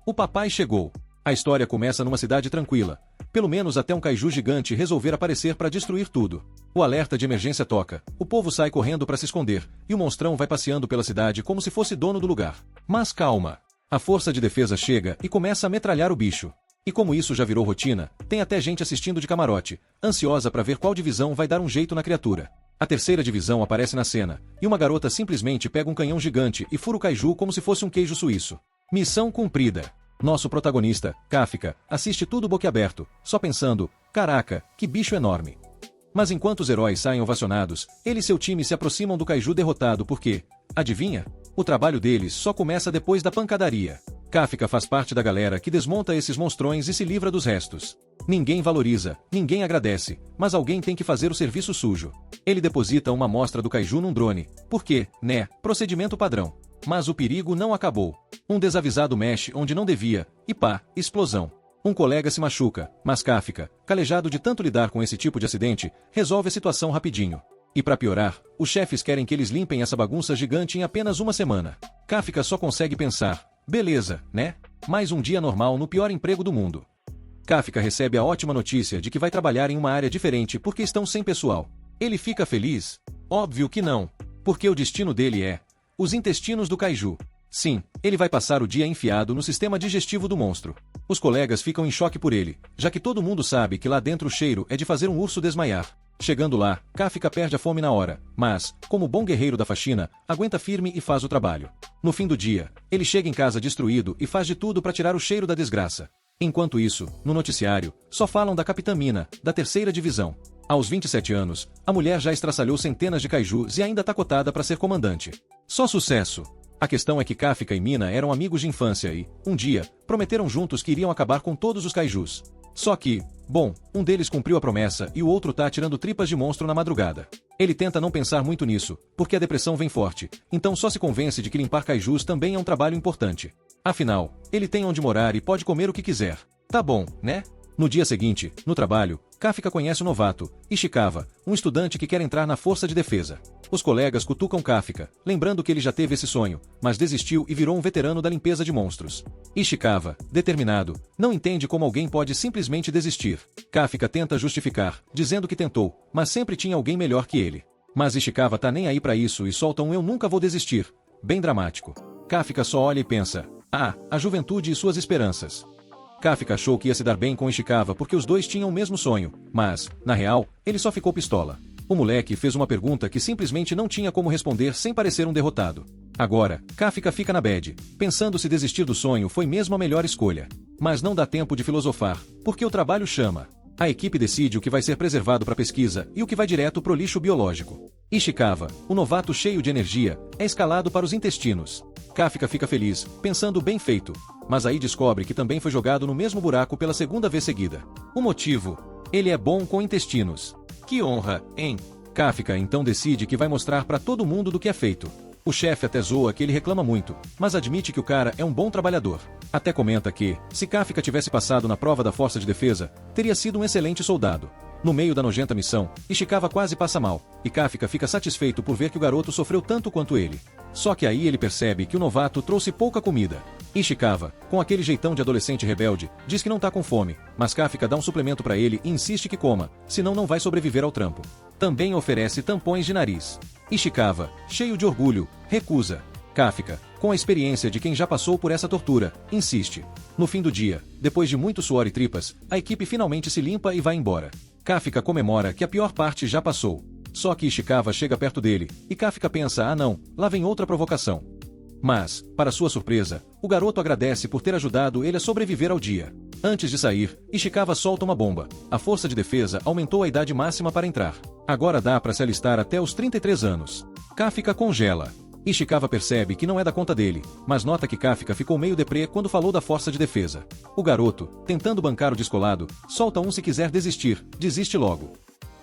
O papai chegou. A história começa numa cidade tranquila. Pelo menos até um kaiju gigante resolver aparecer para destruir tudo. O alerta de emergência toca, o povo sai correndo para se esconder, e o monstrão vai passeando pela cidade como se fosse dono do lugar. Mas calma! A força de defesa chega e começa a metralhar o bicho. E como isso já virou rotina, tem até gente assistindo de camarote, ansiosa para ver qual divisão vai dar um jeito na criatura. A terceira divisão aparece na cena, e uma garota simplesmente pega um canhão gigante e fura o kaiju como se fosse um queijo suíço. Missão cumprida. Nosso protagonista, Kafka, assiste tudo boquiaberto, só pensando, caraca, que bicho enorme. Mas enquanto os heróis saem ovacionados, ele e seu time se aproximam do kaiju derrotado porque, adivinha? O trabalho deles só começa depois da pancadaria. Kafka faz parte da galera que desmonta esses monstrões e se livra dos restos. Ninguém valoriza, ninguém agradece, mas alguém tem que fazer o serviço sujo. Ele deposita uma amostra do kaiju num drone, porque, né, procedimento padrão. Mas o perigo não acabou. Um desavisado mexe onde não devia, e pá, explosão. Um colega se machuca, mas Kafka, calejado de tanto lidar com esse tipo de acidente, resolve a situação rapidinho. E para piorar, os chefes querem que eles limpem essa bagunça gigante em apenas uma semana. Kafka só consegue pensar, beleza, né? Mais um dia normal no pior emprego do mundo. Kafka recebe a ótima notícia de que vai trabalhar em uma área diferente porque estão sem pessoal. Ele fica feliz? Óbvio que não, porque o destino dele é os intestinos do kaiju. Sim, ele vai passar o dia enfiado no sistema digestivo do monstro. Os colegas ficam em choque por ele, já que todo mundo sabe que lá dentro o cheiro é de fazer um urso desmaiar. Chegando lá, Kafka perde a fome na hora, mas, como bom guerreiro da faxina, aguenta firme e faz o trabalho. No fim do dia, ele chega em casa destruído e faz de tudo para tirar o cheiro da desgraça. Enquanto isso, no noticiário, só falam da Capitã Mina, da terceira divisão. Aos 27 anos, a mulher já estraçalhou centenas de kaijus e ainda tá cotada para ser comandante. Só sucesso! A questão é que Kafka e Mina eram amigos de infância e, um dia, prometeram juntos que iriam acabar com todos os kaijus. Só que, bom, um deles cumpriu a promessa e o outro tá tirando tripas de monstro na madrugada. Ele tenta não pensar muito nisso, porque a depressão vem forte, então só se convence de que limpar kaijus também é um trabalho importante. Afinal, ele tem onde morar e pode comer o que quiser. Tá bom, né? No dia seguinte, no trabalho, Kafka conhece o novato, Ishikawa, um estudante que quer entrar na força de defesa. Os colegas cutucam Kafka, lembrando que ele já teve esse sonho, mas desistiu e virou um veterano da limpeza de monstros. Ishikawa, determinado, não entende como alguém pode simplesmente desistir. Kafka tenta justificar, dizendo que tentou, mas sempre tinha alguém melhor que ele. Mas Ishikawa tá nem aí pra isso e solta um "eu nunca vou desistir", bem dramático. Kafka só olha e pensa, a juventude e suas esperanças. Kafka achou que ia se dar bem com Ishikawa porque os dois tinham o mesmo sonho, mas, na real, ele só ficou pistola. O moleque fez uma pergunta que simplesmente não tinha como responder sem parecer um derrotado. Agora, Kafka fica na bad, pensando se desistir do sonho foi mesmo a melhor escolha. Mas não dá tempo de filosofar, porque o trabalho chama. A equipe decide o que vai ser preservado para pesquisa e o que vai direto pro lixo biológico. Ishikawa, o novato cheio de energia, é escalado para os intestinos. Kafka fica feliz, pensando bem feito, mas aí descobre que também foi jogado no mesmo buraco pela segunda vez seguida. O motivo? Ele é bom com intestinos. Que honra, hein? Kafka então decide que vai mostrar para todo mundo do que é feito. O chefe até zoa que ele reclama muito, mas admite que o cara é um bom trabalhador. Até comenta que, se Kafka tivesse passado na prova da força de defesa, teria sido um excelente soldado. No meio da nojenta missão, Ishikawa quase passa mal, e Kafka fica satisfeito por ver que o garoto sofreu tanto quanto ele. Só que aí ele percebe que o novato trouxe pouca comida. Ishikawa, com aquele jeitão de adolescente rebelde, diz que não tá com fome, mas Kafka dá um suplemento pra ele e insiste que coma, senão não vai sobreviver ao trampo. Também oferece tampões de nariz. Ishikawa, cheio de orgulho, recusa. Kafka, com a experiência de quem já passou por essa tortura, insiste. No fim do dia, depois de muito suor e tripas, a equipe finalmente se limpa e vai embora. Kafka comemora que a pior parte já passou. Só que Ishikawa chega perto dele, e Kafka pensa, não, lá vem outra provocação. Mas, para sua surpresa, o garoto agradece por ter ajudado ele a sobreviver ao dia. Antes de sair, Ishikawa solta uma bomba. A força de defesa aumentou a idade máxima para entrar. Agora dá para se alistar até os 33 anos. Kafka congela. Ishikawa percebe que não é da conta dele, mas nota que Kafka ficou meio deprê quando falou da força de defesa. O garoto, tentando bancar o descolado, solta um se quiser desistir, desiste logo.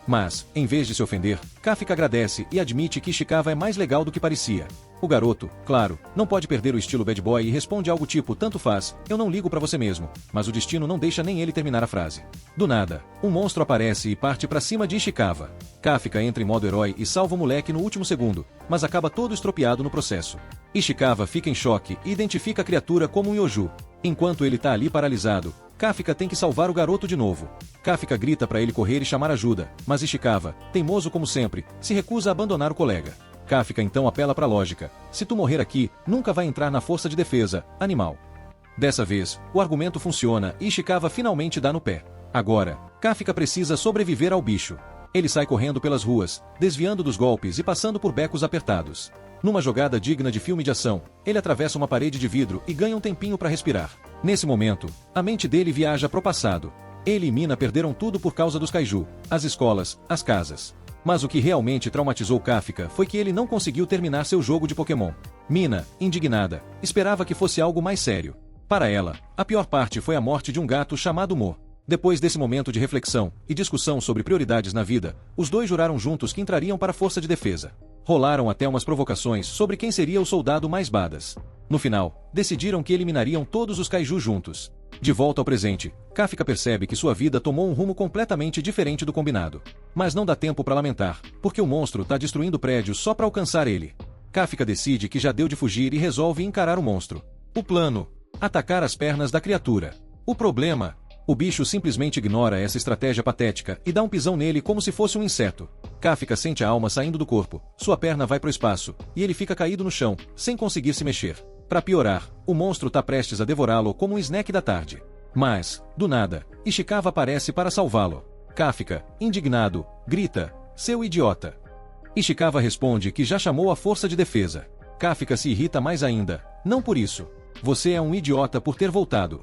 Mas, em vez de se ofender, Kafka agradece e admite que Ishikawa é mais legal do que parecia. O garoto, claro, não pode perder o estilo bad boy e responde algo tipo tanto faz, eu não ligo pra você mesmo, mas o destino não deixa nem ele terminar a frase. Do nada, um monstro aparece e parte pra cima de Ishikawa. Kafka entra em modo herói e salva o moleque no último segundo, mas acaba todo estropiado no processo. Ishikawa fica em choque e identifica a criatura como um Yoju. Enquanto ele tá ali paralisado, Kafka tem que salvar o garoto de novo. Kafka grita para ele correr e chamar ajuda, mas Ishikawa, teimoso como sempre, se recusa a abandonar o colega. Kafka então apela para a lógica. Se tu morrer aqui, nunca vai entrar na força de defesa, animal. Dessa vez, o argumento funciona e Ishikawa finalmente dá no pé. Agora, Kafka precisa sobreviver ao bicho. Ele sai correndo pelas ruas, desviando dos golpes e passando por becos apertados. Numa jogada digna de filme de ação, ele atravessa uma parede de vidro e ganha um tempinho para respirar. Nesse momento, a mente dele viaja pro passado. Ele e Mina perderam tudo por causa dos kaiju, as escolas, as casas. Mas o que realmente traumatizou Kafka foi que ele não conseguiu terminar seu jogo de Pokémon. Mina, indignada, esperava que fosse algo mais sério. Para ela, a pior parte foi a morte de um gato chamado Mo. Depois desse momento de reflexão e discussão sobre prioridades na vida, os dois juraram juntos que entrariam para a força de defesa. Rolaram até umas provocações sobre quem seria o soldado mais badass. No final, decidiram que eliminariam todos os kaiju juntos. De volta ao presente, Kafka percebe que sua vida tomou um rumo completamente diferente do combinado. Mas não dá tempo para lamentar, porque o monstro tá destruindo prédios só para alcançar ele. Kafka decide que já deu de fugir e resolve encarar o monstro. O plano: atacar as pernas da criatura. O problema: o bicho simplesmente ignora essa estratégia patética e dá um pisão nele como se fosse um inseto. Kafka sente a alma saindo do corpo, sua perna vai pro espaço, e ele fica caído no chão, sem conseguir se mexer. Para piorar, o monstro tá prestes a devorá-lo como um snack da tarde. Mas, do nada, Ishikawa aparece para salvá-lo. Kafka, indignado, grita: seu idiota! Ishikawa responde que já chamou a força de defesa. Kafka se irrita mais ainda: não por isso. Você é um idiota por ter voltado.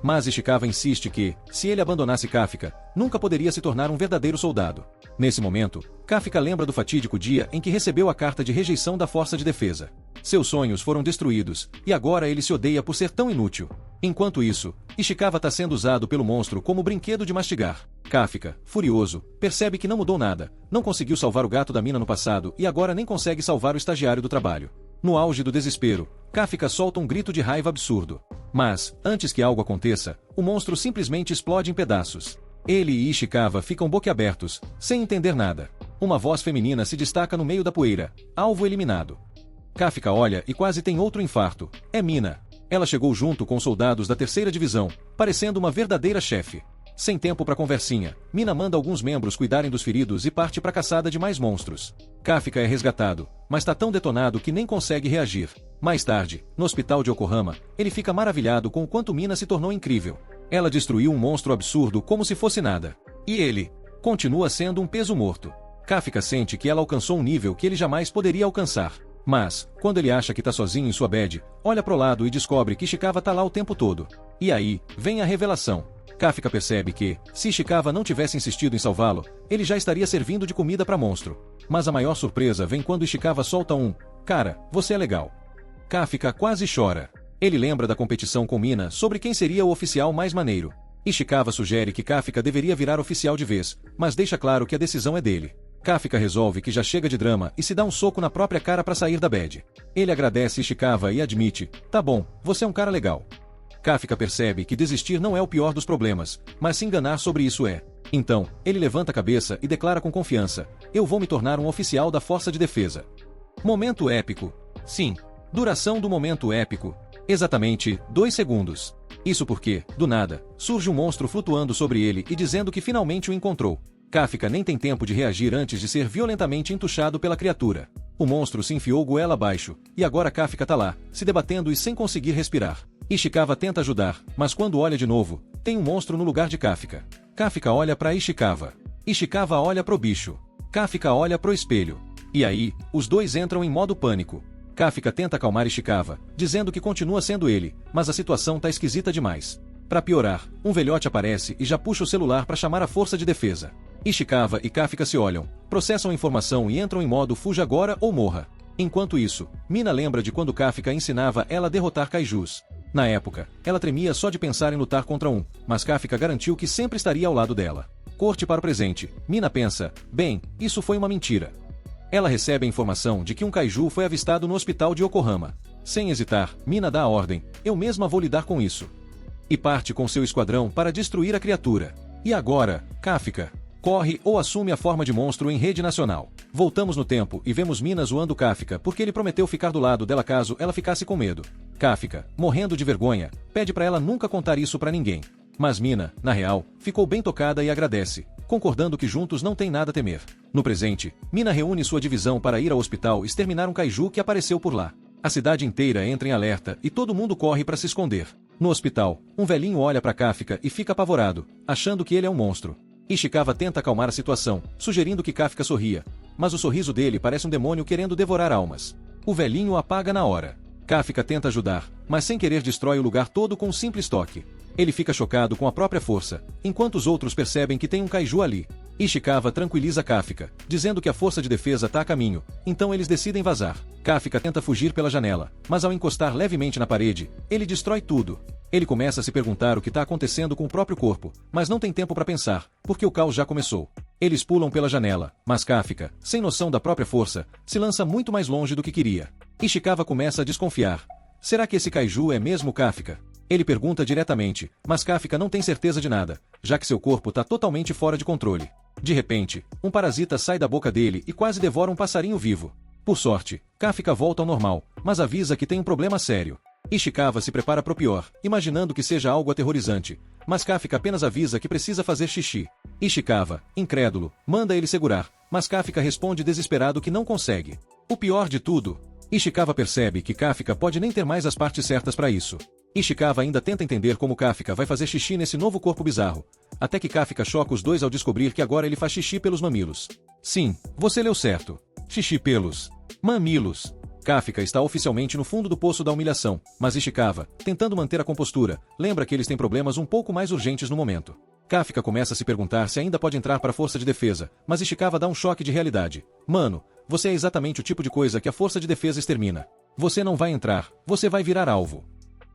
Mas Ishikawa insiste que, se ele abandonasse Kafka, nunca poderia se tornar um verdadeiro soldado. Nesse momento, Kafka lembra do fatídico dia em que recebeu a carta de rejeição da força de defesa. Seus sonhos foram destruídos, e agora ele se odeia por ser tão inútil. Enquanto isso, Ishikawa está sendo usado pelo monstro como brinquedo de mastigar. Kafka, furioso, percebe que não mudou nada, não conseguiu salvar o gato da mina no passado e agora nem consegue salvar o estagiário do trabalho. No auge do desespero, Kafka solta um grito de raiva absurdo. Mas, antes que algo aconteça, o monstro simplesmente explode em pedaços. Ele e Ishikawa ficam boquiabertos, sem entender nada. Uma voz feminina se destaca no meio da poeira: alvo eliminado. Kafka olha e quase tem outro infarto. É Mina. Ela chegou junto com soldados da 3ª divisão, parecendo uma verdadeira chefe. Sem tempo para conversinha, Mina manda alguns membros cuidarem dos feridos e parte para a caçada de mais monstros. Kafka é resgatado, mas tá tão detonado que nem consegue reagir. Mais tarde, no hospital de Yokohama, ele fica maravilhado com o quanto Mina se tornou incrível. Ela destruiu um monstro absurdo como se fosse nada. E ele continua sendo um peso morto. Kafka sente que ela alcançou um nível que ele jamais poderia alcançar. Mas, quando ele acha que tá sozinho em sua bed, olha pro lado e descobre que Ishikawa tá lá o tempo todo. E aí, vem a revelação. Kafka percebe que, se Ishikawa não tivesse insistido em salvá-lo, ele já estaria servindo de comida para monstro. Mas a maior surpresa vem quando Ishikawa solta um: cara, você é legal. Kafka quase chora. Ele lembra da competição com Mina sobre quem seria o oficial mais maneiro. Ishikawa sugere que Kafka deveria virar oficial de vez, mas deixa claro que a decisão é dele. Kafka resolve que já chega de drama e se dá um soco na própria cara para sair da bad. Ele agradece Ishikawa e admite: tá bom, você é um cara legal. Kafka percebe que desistir não é o pior dos problemas, mas se enganar sobre isso é. Então, ele levanta a cabeça e declara com confiança: eu vou me tornar um oficial da força de defesa. Momento épico. Sim. Duração do momento épico: exatamente 2 segundos. Isso porque, do nada, surge um monstro flutuando sobre ele e dizendo que finalmente o encontrou. Kafka nem tem tempo de reagir antes de ser violentamente entuchado pela criatura. O monstro se enfiou goela abaixo, e agora Kafka tá lá, se debatendo e sem conseguir respirar. Ishikawa tenta ajudar, mas quando olha de novo, tem um monstro no lugar de Kafka. Kafka olha pra Ishikawa. Ishikawa olha pro bicho. Kafka olha pro espelho. E aí, os dois entram em modo pânico. Kafka tenta acalmar Ishikawa, dizendo que continua sendo ele, mas a situação tá esquisita demais. Pra piorar, um velhote aparece e já puxa o celular pra chamar a força de defesa. Ishikawa e Kafka se olham, processam a informação e entram em modo fuja agora ou morra. Enquanto isso, Mina lembra de quando Kafka ensinava ela a derrotar kaijus. Na época, ela tremia só de pensar em lutar contra um, mas Kafka garantiu que sempre estaria ao lado dela. Corte para o presente. Mina pensa, bem, isso foi uma mentira. Ela recebe a informação de que um kaiju foi avistado no hospital de Yokohama. Sem hesitar, Mina dá a ordem, eu mesma vou lidar com isso. E parte com seu esquadrão para destruir a criatura. E agora, Kafka corre ou assume a forma de monstro em rede nacional. Voltamos no tempo e vemos Mina zoando Kafka porque ele prometeu ficar do lado dela caso ela ficasse com medo. Kafka, morrendo de vergonha, pede para ela nunca contar isso para ninguém. Mas Mina, na real, ficou bem tocada e agradece, concordando que juntos não tem nada a temer. No presente, Mina reúne sua divisão para ir ao hospital exterminar um kaiju que apareceu por lá. A cidade inteira entra em alerta e todo mundo corre para se esconder. No hospital, um velhinho olha para Kafka e fica apavorado, achando que ele é um monstro. Ishikawa tenta acalmar a situação, sugerindo que Kafka sorria, mas o sorriso dele parece um demônio querendo devorar almas. O velhinho apaga na hora. Kafka tenta ajudar, mas sem querer destrói o lugar todo com um simples toque. Ele fica chocado com a própria força, enquanto os outros percebem que tem um kaiju ali. Ishikawa tranquiliza Kafka, dizendo que a força de defesa está a caminho, então eles decidem vazar. Kafka tenta fugir pela janela, mas ao encostar levemente na parede, ele destrói tudo. Ele começa a se perguntar o que está acontecendo com o próprio corpo, mas não tem tempo para pensar, porque o caos já começou. Eles pulam pela janela, mas Kafka, sem noção da própria força, se lança muito mais longe do que queria. Ishikawa começa a desconfiar. Será que esse kaiju é mesmo Kafka? Ele pergunta diretamente, mas Kafka não tem certeza de nada, já que seu corpo está totalmente fora de controle. De repente, um parasita sai da boca dele e quase devora um passarinho vivo. Por sorte, Kafka volta ao normal, mas avisa que tem um problema sério. Ishikawa se prepara para o pior, imaginando que seja algo aterrorizante, mas Kafka apenas avisa que precisa fazer xixi. Ishikawa, incrédulo, manda ele segurar, mas Kafka responde desesperado que não consegue. O pior de tudo, Ishikawa percebe que Kafka pode nem ter mais as partes certas para isso. Ishikawa ainda tenta entender como Kafka vai fazer xixi nesse novo corpo bizarro, até que Kafka choca os dois ao descobrir que agora ele faz xixi pelos mamilos. Sim, você leu certo. Xixi pelos mamilos. Kafka está oficialmente no fundo do poço da humilhação, mas Ishikawa, tentando manter a compostura, lembra que eles têm problemas um pouco mais urgentes no momento. Kafka começa a se perguntar se ainda pode entrar para a força de defesa, mas Ishikawa dá um choque de realidade. Mano, você é exatamente o tipo de coisa que a força de defesa extermina. Você não vai entrar, você vai virar alvo.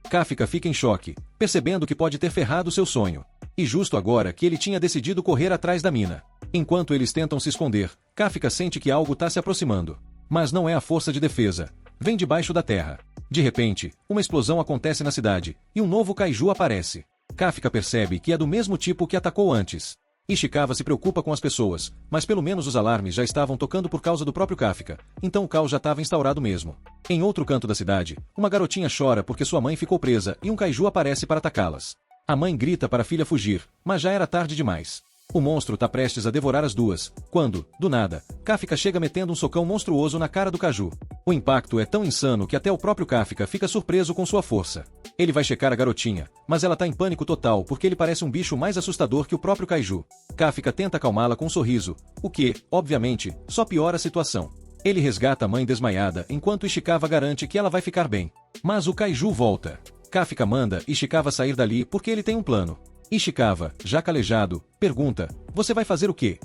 Kafka fica em choque, percebendo que pode ter ferrado seu sonho. E justo agora que ele tinha decidido correr atrás da mina. Enquanto eles tentam se esconder, Kafka sente que algo está se aproximando. Mas não é a força de defesa. Vem debaixo da terra. De repente, uma explosão acontece na cidade, e um novo kaiju aparece. Kafka percebe que é do mesmo tipo que atacou antes. Ishikawa se preocupa com as pessoas, mas pelo menos os alarmes já estavam tocando por causa do próprio Kafka, então o caos já estava instaurado mesmo. Em outro canto da cidade, uma garotinha chora porque sua mãe ficou presa e um kaiju aparece para atacá-las. A mãe grita para a filha fugir, mas já era tarde demais. O monstro está prestes a devorar as duas, quando, do nada, Kafka chega metendo um socão monstruoso na cara do kaiju. O impacto é tão insano que até o próprio Kafka fica surpreso com sua força. Ele vai checar a garotinha, mas ela está em pânico total porque ele parece um bicho mais assustador que o próprio kaiju. Kafka tenta acalmá-la com um sorriso, o que, obviamente, só piora a situação. Ele resgata a mãe desmaiada enquanto Ishikawa garante que ela vai ficar bem. Mas o kaiju volta. Kafka manda Ishikawa sair dali porque ele tem um plano. Ishikawa, já calejado, pergunta, você vai fazer o quê?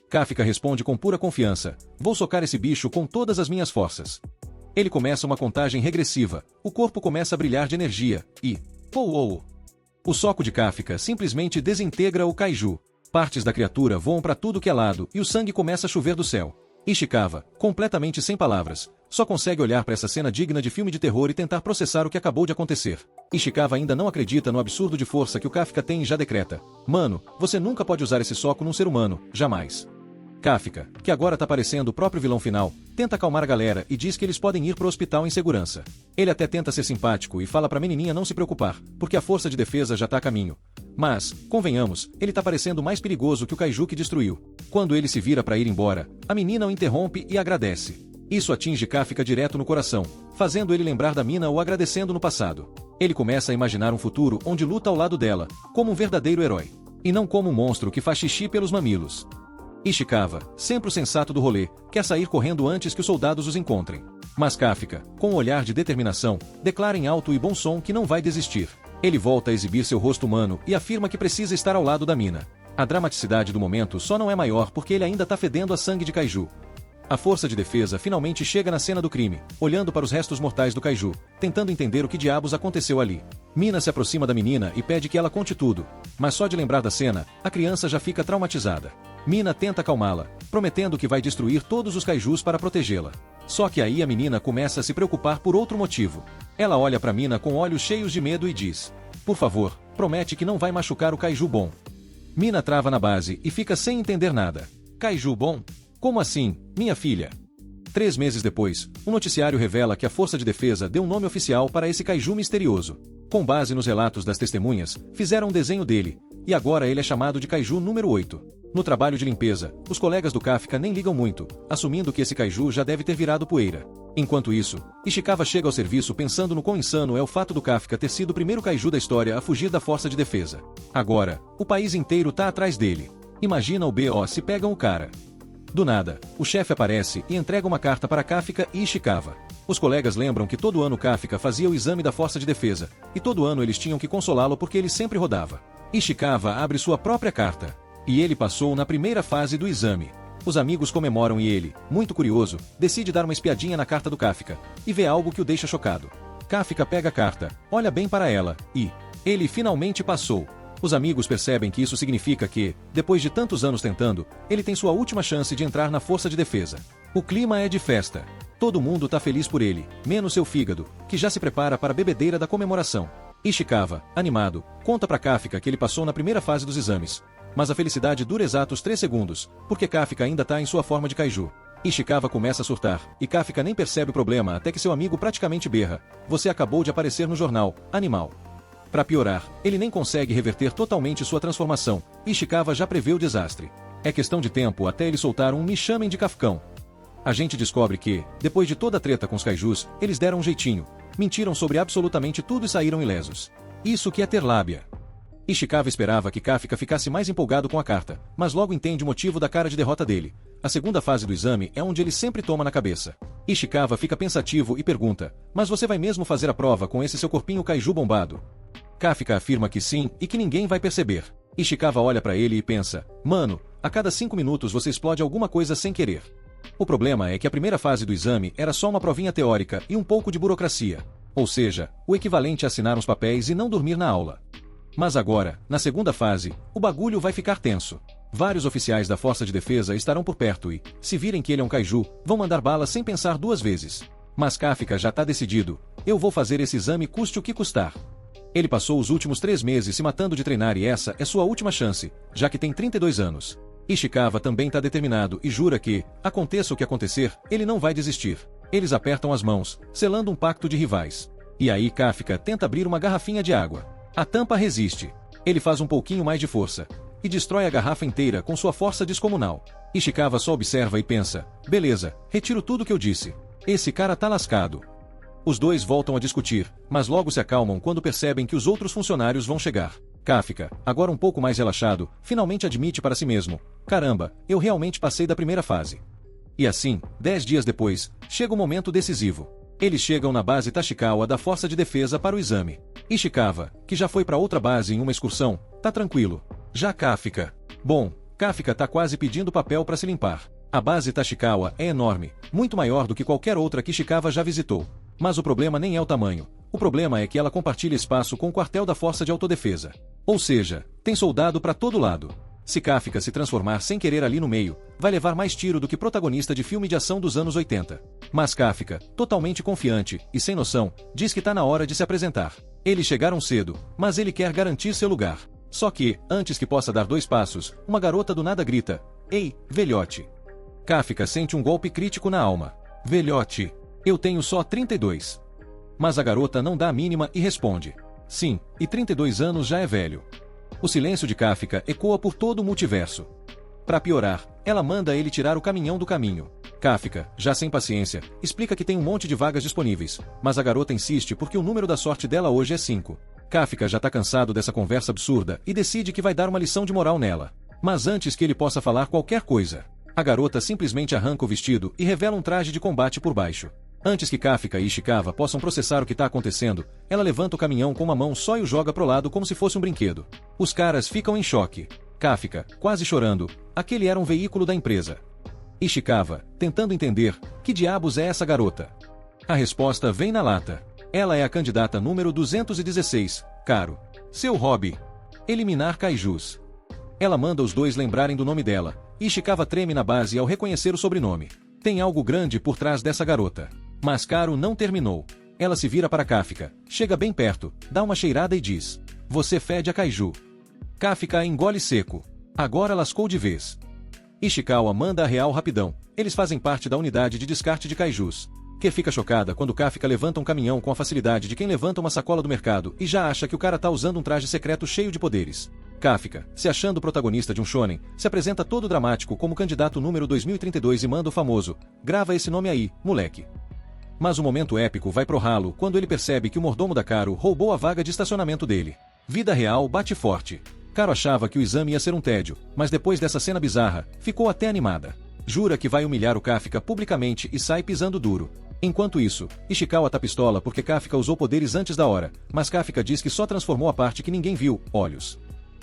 Kafka responde com pura confiança, vou socar esse bicho com todas as minhas forças. Ele começa uma contagem regressiva, o corpo começa a brilhar de energia, e... Pou! O soco de Kafka simplesmente desintegra o kaiju. Partes da criatura voam para tudo que é lado e o sangue começa a chover do céu. Ishikawa, completamente sem palavras, só consegue olhar para essa cena digna de filme de terror e tentar processar o que acabou de acontecer. Ishikawa ainda não acredita no absurdo de força que o Kafka tem e já decreta. Mano, você nunca pode usar esse soco num ser humano, jamais. Kafka, que agora tá parecendo o próprio vilão final, tenta acalmar a galera e diz que eles podem ir pro hospital em segurança. Ele até tenta ser simpático e fala pra menininha não se preocupar, porque a força de defesa já tá a caminho. Mas, convenhamos, ele tá parecendo mais perigoso que o kaiju que destruiu. Quando ele se vira pra ir embora, a menina o interrompe e agradece. Isso atinge Kafka direto no coração, fazendo ele lembrar da mina o agradecendo no passado. Ele começa a imaginar um futuro onde luta ao lado dela, como um verdadeiro herói. E não como um monstro que faz xixi pelos mamilos. Ishikawa, sempre o sensato do rolê, quer sair correndo antes que os soldados os encontrem. Mas Kafka, com um olhar de determinação, declara em alto e bom som que não vai desistir. Ele volta a exibir seu rosto humano e afirma que precisa estar ao lado da mina. A dramaticidade do momento só não é maior porque ele ainda tá fedendo a sangue de kaiju. A força de defesa finalmente chega na cena do crime, olhando para os restos mortais do kaiju, tentando entender o que diabos aconteceu ali. Mina se aproxima da menina e pede que ela conte tudo, mas só de lembrar da cena, a criança já fica traumatizada. Mina tenta acalmá-la, prometendo que vai destruir todos os kaijus para protegê-la. Só que aí a menina começa a se preocupar por outro motivo. Ela olha para Mina com olhos cheios de medo e diz: "Por favor, promete que não vai machucar o kaiju bom." Mina trava na base e fica sem entender nada. Kaiju bom? Como assim, minha filha? 3 meses depois, o noticiário revela que a Força de Defesa deu um nome oficial para esse kaiju misterioso. Com base nos relatos das testemunhas, fizeram um desenho dele, e agora ele é chamado de kaiju número 8. No trabalho de limpeza, os colegas do Kafka nem ligam muito, assumindo que esse kaiju já deve ter virado poeira. Enquanto isso, Ishikawa chega ao serviço pensando no quão insano é o fato do Kafka ter sido o primeiro kaiju da história a fugir da Força de Defesa. Agora, o país inteiro tá atrás dele. Imagina o BO se pegam o cara. Do nada, o chefe aparece e entrega uma carta para Kafka e Ishikawa. Os colegas lembram que todo ano Kafka fazia o exame da Força de Defesa, e todo ano eles tinham que consolá-lo porque ele sempre rodava. Ishikawa abre sua própria carta. E ele passou na primeira fase do exame. Os amigos comemoram e ele, muito curioso, decide dar uma espiadinha na carta do Kafka, e vê algo que o deixa chocado. Kafka pega a carta, olha bem para ela, e ele finalmente passou. Os amigos percebem que isso significa que, depois de tantos anos tentando, ele tem sua última chance de entrar na Força de Defesa. O clima é de festa. Todo mundo tá feliz por ele, menos seu fígado, que já se prepara para a bebedeira da comemoração. Ishikawa, animado, conta para Kafka que ele passou na primeira fase dos exames. Mas a felicidade dura exatos 3 segundos, porque Kafka ainda tá em sua forma de kaiju. Ishikawa começa a surtar, e Kafka nem percebe o problema até que seu amigo praticamente berra: "Você acabou de aparecer no jornal, animal." Para piorar, ele nem consegue reverter totalmente sua transformação, e Ishikawa já prevê o desastre. É questão de tempo até eles soltar um "me chamem de Kafkão." A gente descobre que, depois de toda a treta com os kaijus, eles deram um jeitinho, mentiram sobre absolutamente tudo e saíram ilesos. Isso que é ter lábia. Ishikawa esperava que Kafka ficasse mais empolgado com a carta, mas logo entende o motivo da cara de derrota dele. A segunda fase do exame é onde ele sempre toma na cabeça. Ishikawa fica pensativo e pergunta: "Mas você vai mesmo fazer a prova com esse seu corpinho kaiju bombado?" Kafka afirma que sim e que ninguém vai perceber. Ishikawa olha para ele e pensa: "Mano, a cada 5 minutos você explode alguma coisa sem querer." O problema é que a primeira fase do exame era só uma provinha teórica e um pouco de burocracia. Ou seja, o equivalente a assinar uns papéis e não dormir na aula. Mas agora, na segunda fase, o bagulho vai ficar tenso. Vários oficiais da Força de Defesa estarão por perto e, se virem que ele é um kaiju, vão mandar bala sem pensar 2 vezes. Mas Kafka já tá decidido: "Eu vou fazer esse exame custe o que custar." Ele passou os últimos 3 meses se matando de treinar e essa é sua última chance, já que tem 32 anos. Ishikawa também tá determinado e jura que, aconteça o que acontecer, ele não vai desistir. Eles apertam as mãos, selando um pacto de rivais. E aí Kafka tenta abrir uma garrafinha de água. A tampa resiste. Ele faz um pouquinho mais de força e destrói a garrafa inteira com sua força descomunal. Ishikawa só observa e pensa: "Beleza, retiro tudo que eu disse. Esse cara tá lascado." Os dois voltam a discutir, mas logo se acalmam quando percebem que os outros funcionários vão chegar. Kafka, agora um pouco mais relaxado, finalmente admite para si mesmo: "Caramba, eu realmente passei da primeira fase." E assim, 10 dias depois, chega o momento decisivo. Eles chegam na base Tashikawa da Força de Defesa para o exame. Ishikawa, que já foi para outra base em uma excursão, tá tranquilo. Já Kafka. Bom, Kafka tá quase pedindo papel para se limpar. A base Tashikawa é enorme, muito maior do que qualquer outra que Ishikawa já visitou. Mas o problema nem é o tamanho. O problema é que ela compartilha espaço com o quartel da Força de Autodefesa. Ou seja, tem soldado para todo lado. Se Kafka se transformar sem querer ali no meio, vai levar mais tiro do que protagonista de filme de ação dos anos 80. Mas Kafka, totalmente confiante e sem noção, diz que tá na hora de se apresentar. Eles chegaram cedo, mas ele quer garantir seu lugar. Só que, antes que possa dar 2 passos, uma garota do nada grita: "Ei, velhote." Kafka sente um golpe crítico na alma. "Velhote, eu tenho só 32. Mas a garota não dá a mínima e responde: "Sim, e 32 anos já é velho." O silêncio de Kafka ecoa por todo o multiverso. Para piorar, ela manda ele tirar o caminhão do caminho. Kafka, já sem paciência, explica que tem um monte de vagas disponíveis, mas a garota insiste porque o número da sorte dela hoje é 5. Kafka já tá cansado dessa conversa absurda e decide que vai dar uma lição de moral nela. Mas antes que ele possa falar qualquer coisa, a garota simplesmente arranca o vestido e revela um traje de combate por baixo. Antes que Kafka e Ishikawa possam processar o que está acontecendo, ela levanta o caminhão com uma mão só e o joga pro lado como se fosse um brinquedo. Os caras ficam em choque. Kafka, quase chorando, aquele era um veículo da empresa. Ishikawa, tentando entender, que diabos é essa garota? A resposta vem na lata. Ela é a candidata número 216, Caro. Seu hobby: eliminar kaijus. Ela manda os dois lembrarem do nome dela, e Ishikawa treme na base ao reconhecer o sobrenome. Tem algo grande por trás dessa garota. Mas Caro não terminou. Ela se vira para Kafka, chega bem perto, dá uma cheirada e diz: você fede a kaiju. Kafka engole seco. Agora lascou de vez. Ishikawa manda a real rapidão. Eles fazem parte da unidade de descarte de kaijus. Que fica chocada quando Kafka levanta um caminhão com a facilidade de quem levanta uma sacola do mercado e já acha que o cara tá usando um traje secreto cheio de poderes. Kafka, se achando protagonista de um shonen, se apresenta todo dramático como candidato número 2032 e manda o famoso: grava esse nome aí, moleque. Mas o momento épico vai pro ralo quando ele percebe que o mordomo da Caro roubou a vaga de estacionamento dele. Vida real bate forte. Caro achava que o exame ia ser um tédio, mas depois dessa cena bizarra, ficou até animada. Jura que vai humilhar o Kafka publicamente e sai pisando duro. Enquanto isso, Ishikawa tá pistola porque Kafka usou poderes antes da hora, mas Kafka diz que só transformou a parte que ninguém viu, olhos.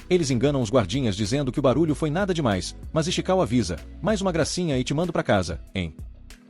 Eles enganam os guardinhas dizendo que o barulho foi nada demais, mas Ishikawa avisa: mais uma gracinha e te mando pra casa, hein?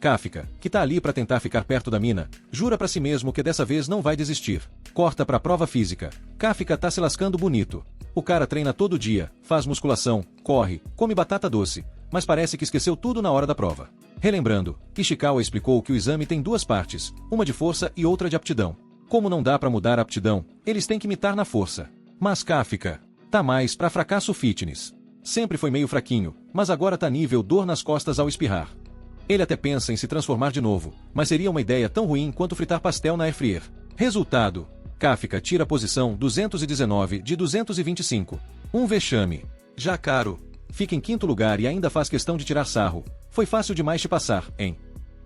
Kafka, que tá ali pra tentar ficar perto da mina, jura pra si mesmo que dessa vez não vai desistir. Corta pra prova física. Kafka tá se lascando bonito. O cara treina todo dia, faz musculação, corre, come batata doce, mas parece que esqueceu tudo na hora da prova. Relembrando, Ishikawa explicou que o exame tem duas partes, uma de força e outra de aptidão. Como não dá pra mudar a aptidão, eles têm que imitar na força. Mas Kafka tá mais pra fracasso fitness. Sempre foi meio fraquinho, mas agora tá nível dor nas costas ao espirrar. Ele até pensa em se transformar de novo, mas seria uma ideia tão ruim quanto fritar pastel na airfryer. Resultado: Kafka tira a posição 219 de 225. Um vexame. Já Caro fica em quinto lugar e ainda faz questão de tirar sarro. Foi fácil demais te passar, hein?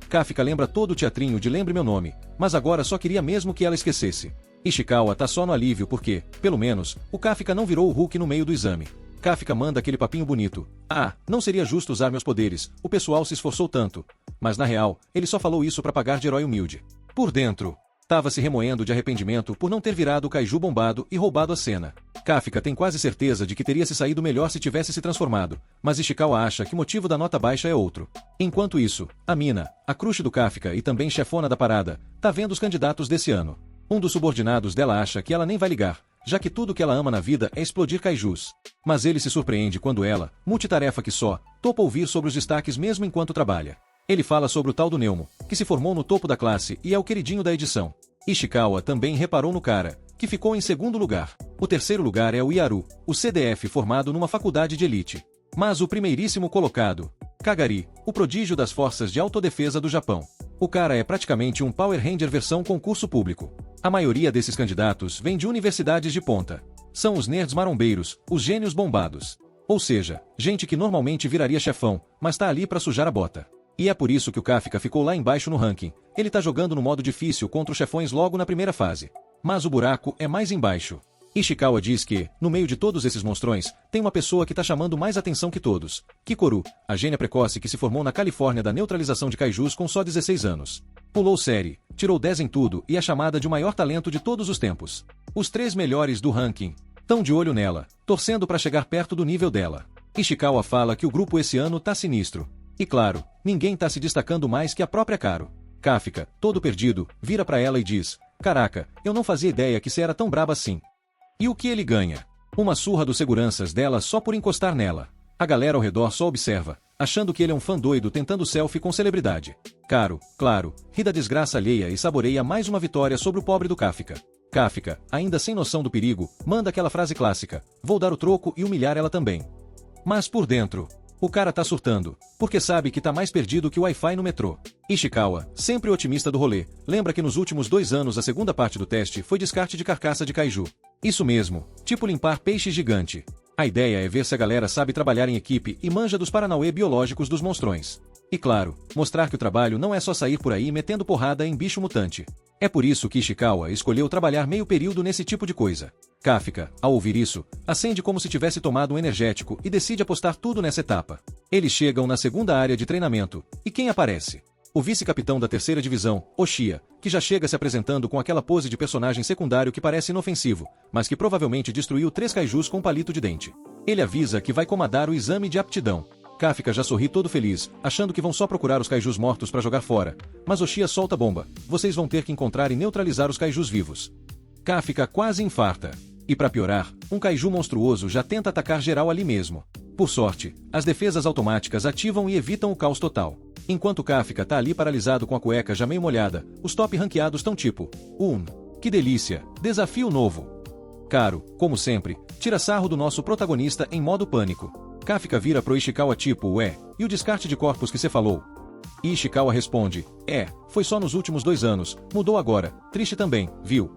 Kafka lembra todo o teatrinho de Lembre Meu Nome, mas agora só queria mesmo que ela esquecesse. Ishikawa tá só no alívio porque, pelo menos, o Kafka não virou o Hulk no meio do exame. Kafka manda aquele papinho bonito: ah, não seria justo usar meus poderes, o pessoal se esforçou tanto. Mas na real, ele só falou isso pra pagar de herói humilde. Por dentro, tava se remoendo de arrependimento por não ter virado o kaiju bombado e roubado a cena. Kafka tem quase certeza de que teria se saído melhor se tivesse se transformado, mas Ishikawa acha que o motivo da nota baixa é outro. Enquanto isso, a mina, a crush do Kafka e também chefona da parada, tá vendo os candidatos desse ano. Um dos subordinados dela acha que ela nem vai ligar, já que tudo que ela ama na vida é explodir kaijus. Mas ele se surpreende quando ela, multitarefa que só, topa ouvir sobre os destaques mesmo enquanto trabalha. Ele fala sobre o tal do Neumo, que se formou no topo da classe e é o queridinho da edição. Ishikawa também reparou no cara, que ficou em segundo lugar. O terceiro lugar é o Yaru, o CDF formado numa faculdade de elite. Mas o primeiríssimo colocado, Kagari, o prodígio das forças de autodefesa do Japão. O cara é praticamente um Power Ranger versão concurso público. A maioria desses candidatos vem de universidades de ponta. São os nerds marombeiros, os gênios bombados. Ou seja, gente que normalmente viraria chefão, mas tá ali pra sujar a bota. E é por isso que o Kafka ficou lá embaixo no ranking. Ele tá jogando no modo difícil contra os chefões logo na primeira fase. Mas o buraco é mais embaixo. Ishikawa diz que, no meio de todos esses monstrões, tem uma pessoa que tá chamando mais atenção que todos. Kikoru, a gênia precoce que se formou na Califórnia da neutralização de kaijus com só 16 anos. Pulou série, tirou 10 em tudo e é chamada de o maior talento de todos os tempos. Os 3 melhores do ranking tão de olho nela, torcendo pra chegar perto do nível dela. Ishikawa fala que o grupo esse ano tá sinistro. E claro, ninguém tá se destacando mais que a própria Caro. Kafka, todo perdido, vira pra ela e diz: caraca, eu não fazia ideia que você era tão braba assim. E o que ele ganha? Uma surra dos seguranças dela só por encostar nela. A galera ao redor só observa, achando que ele é um fã doido tentando selfie com celebridade. Caro, claro, ri da desgraça alheia e saboreia mais uma vitória sobre o pobre do Kafka. Kafka, ainda sem noção do perigo, manda aquela frase clássica: vou dar o troco e humilhar ela também. Mas por dentro, o cara tá surtando, porque sabe que tá mais perdido que o Wi-Fi no metrô. Ishikawa, sempre otimista do rolê, lembra que nos últimos 2 anos a segunda parte do teste foi descarte de carcaça de kaiju. Isso mesmo, tipo limpar peixe gigante. A ideia é ver se a galera sabe trabalhar em equipe e manja dos paranauê biológicos dos monstrões. E claro, mostrar que o trabalho não é só sair por aí metendo porrada em bicho mutante. É por isso que Ishikawa escolheu trabalhar meio período nesse tipo de coisa. Kafka, ao ouvir isso, acende como se tivesse tomado um energético e decide apostar tudo nessa etapa. Eles chegam na segunda área de treinamento, e quem aparece? O vice-capitão da terceira divisão, Oshia, que já chega se apresentando com aquela pose de personagem secundário que parece inofensivo, mas que provavelmente destruiu 3 kaijus com um palito de dente. Ele avisa que vai comandar o exame de aptidão. Kafka já sorri todo feliz, achando que vão só procurar os kaijus mortos para jogar fora. Mas Oshia solta a bomba. Vocês vão ter que encontrar e neutralizar os kaijus vivos. Kafka quase infarta. E para piorar, um kaiju monstruoso já tenta atacar geral ali mesmo. Por sorte, as defesas automáticas ativam e evitam o caos total. Enquanto Kafka tá ali paralisado com a cueca já meio molhada, os top ranqueados tão tipo: que delícia, desafio novo. Caro, como sempre, tira sarro do nosso protagonista em modo pânico. Kafka vira pro Ishikawa tipo: e o descarte de corpos que cê falou? E Ishikawa responde: foi só nos últimos 2 anos, mudou agora, triste também, viu?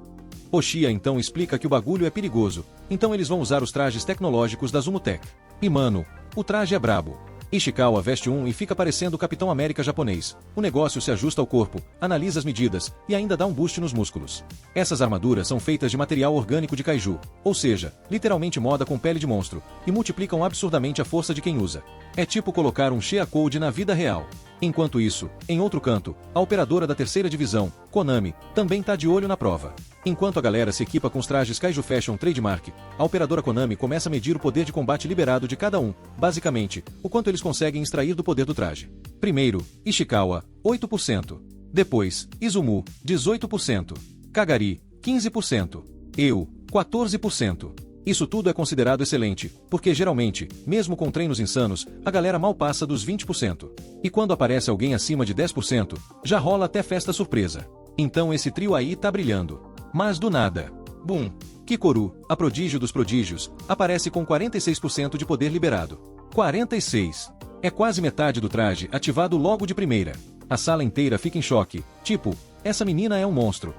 Oshia então explica que o bagulho é perigoso, então eles vão usar os trajes tecnológicos da Zumutech. E mano, o traje é brabo. Ishikawa veste um e fica parecendo o Capitão América japonês. O negócio se ajusta ao corpo, analisa as medidas, e ainda dá um boost nos músculos. Essas armaduras são feitas de material orgânico de kaiju, ou seja, literalmente moda com pele de monstro, e multiplicam absurdamente a força de quem usa. É tipo colocar um Shea Code na vida real. Enquanto isso, em outro canto, a operadora da 3ª divisão, Konami, também tá de olho na prova. Enquanto a galera se equipa com os trajes Kaiju Fashion Trademark, a operadora Konami começa a medir o poder de combate liberado de cada um, basicamente, o quanto eles conseguem extrair do poder do traje. Primeiro, Ishikawa, 8%. Depois, Izumu, 18%. Kagari, 15%. Eu, 14%. Isso tudo é considerado excelente, porque geralmente, mesmo com treinos insanos, a galera mal passa dos 20%. E quando aparece alguém acima de 10%, já rola até festa surpresa. Então esse trio aí tá brilhando. Mas do nada. Bum! Kikoru, a prodígio dos prodígios, aparece com 46% de poder liberado. 46! É quase metade do traje ativado logo de primeira. A sala inteira fica em choque, tipo, essa menina é um monstro.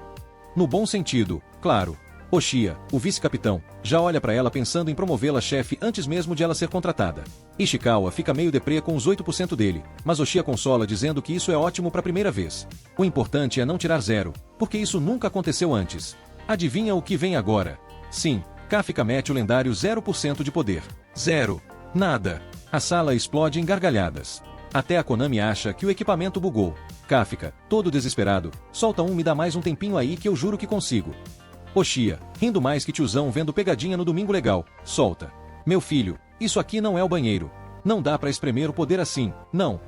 No bom sentido, claro. Oshia, o vice-capitão, já olha pra ela pensando em promovê-la chefe antes mesmo de ela ser contratada. Ishikawa fica meio deprê com os 8% dele, mas Oshia consola dizendo que isso é ótimo pra primeira vez. O importante é não tirar 0, porque isso nunca aconteceu antes. Adivinha o que vem agora? Sim, Kafka mete o lendário 0% de poder. 0. Nada. A sala explode em gargalhadas. Até a Konami acha que o equipamento bugou. Kafka, todo desesperado, solta me dá mais um tempinho aí que eu juro que consigo. Oshia, rindo mais que tiozão vendo pegadinha no domingo legal, solta. Meu filho, isso aqui não é o banheiro. Não dá pra espremer o poder assim, não.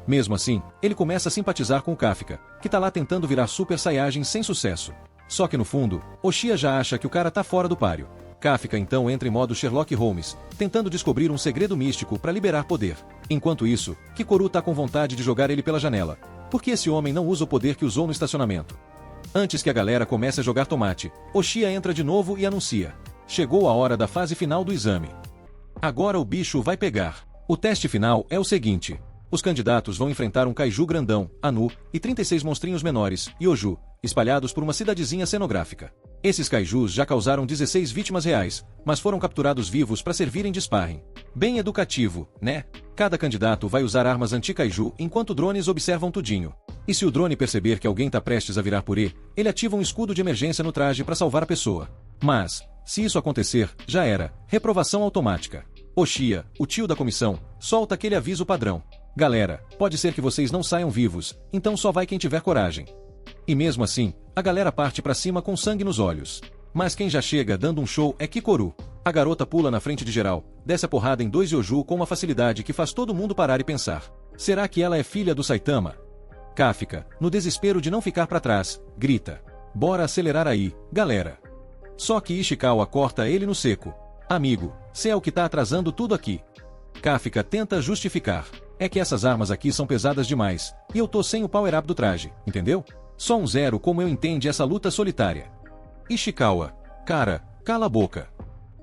Mesmo assim, ele começa a simpatizar com o Kafka, que tá lá tentando virar Super Saiyajin sem sucesso. Só que no fundo, Oshia já acha que o cara tá fora do páreo. Kafka então entra em modo Sherlock Holmes, tentando descobrir um segredo místico pra liberar poder. Enquanto isso, Kikoru tá com vontade de jogar ele pela janela. Porque esse homem não usa o poder que usou no estacionamento. Antes que a galera comece a jogar tomate, Oshia entra de novo e anuncia: chegou a hora da fase final do exame. Agora o bicho vai pegar. O teste final é o seguinte: os candidatos vão enfrentar um kaiju grandão, Anu, e 36 monstrinhos menores, Yoju, espalhados por uma cidadezinha cenográfica. Esses kaijus já causaram 16 vítimas reais, mas foram capturados vivos para servirem de sparring. Bem educativo, né? Cada candidato vai usar armas anti-kaiju enquanto drones observam tudinho. E se o drone perceber que alguém tá prestes a virar purê, ele ativa um escudo de emergência no traje para salvar a pessoa. Mas, se isso acontecer, já era. Reprovação automática. Oshia, o tio da comissão, solta aquele aviso padrão. Galera, pode ser que vocês não saiam vivos, então só vai quem tiver coragem. E mesmo assim, a galera parte pra cima com sangue nos olhos. Mas quem já chega dando um show é Kikoru. A garota pula na frente de geral, desce a porrada em 2 Yoju com uma facilidade que faz todo mundo parar e pensar. Será que ela é filha do Saitama? Kafka, no desespero de não ficar pra trás, grita: bora acelerar aí, galera. Só que Ishikawa corta ele no seco. Amigo, cê é o que tá atrasando tudo aqui. Kafka tenta justificar. É que essas armas aqui são pesadas demais, e eu tô sem o power-up do traje, entendeu? Só um 0 como eu entende essa luta solitária. Ishikawa, cara, cala a boca.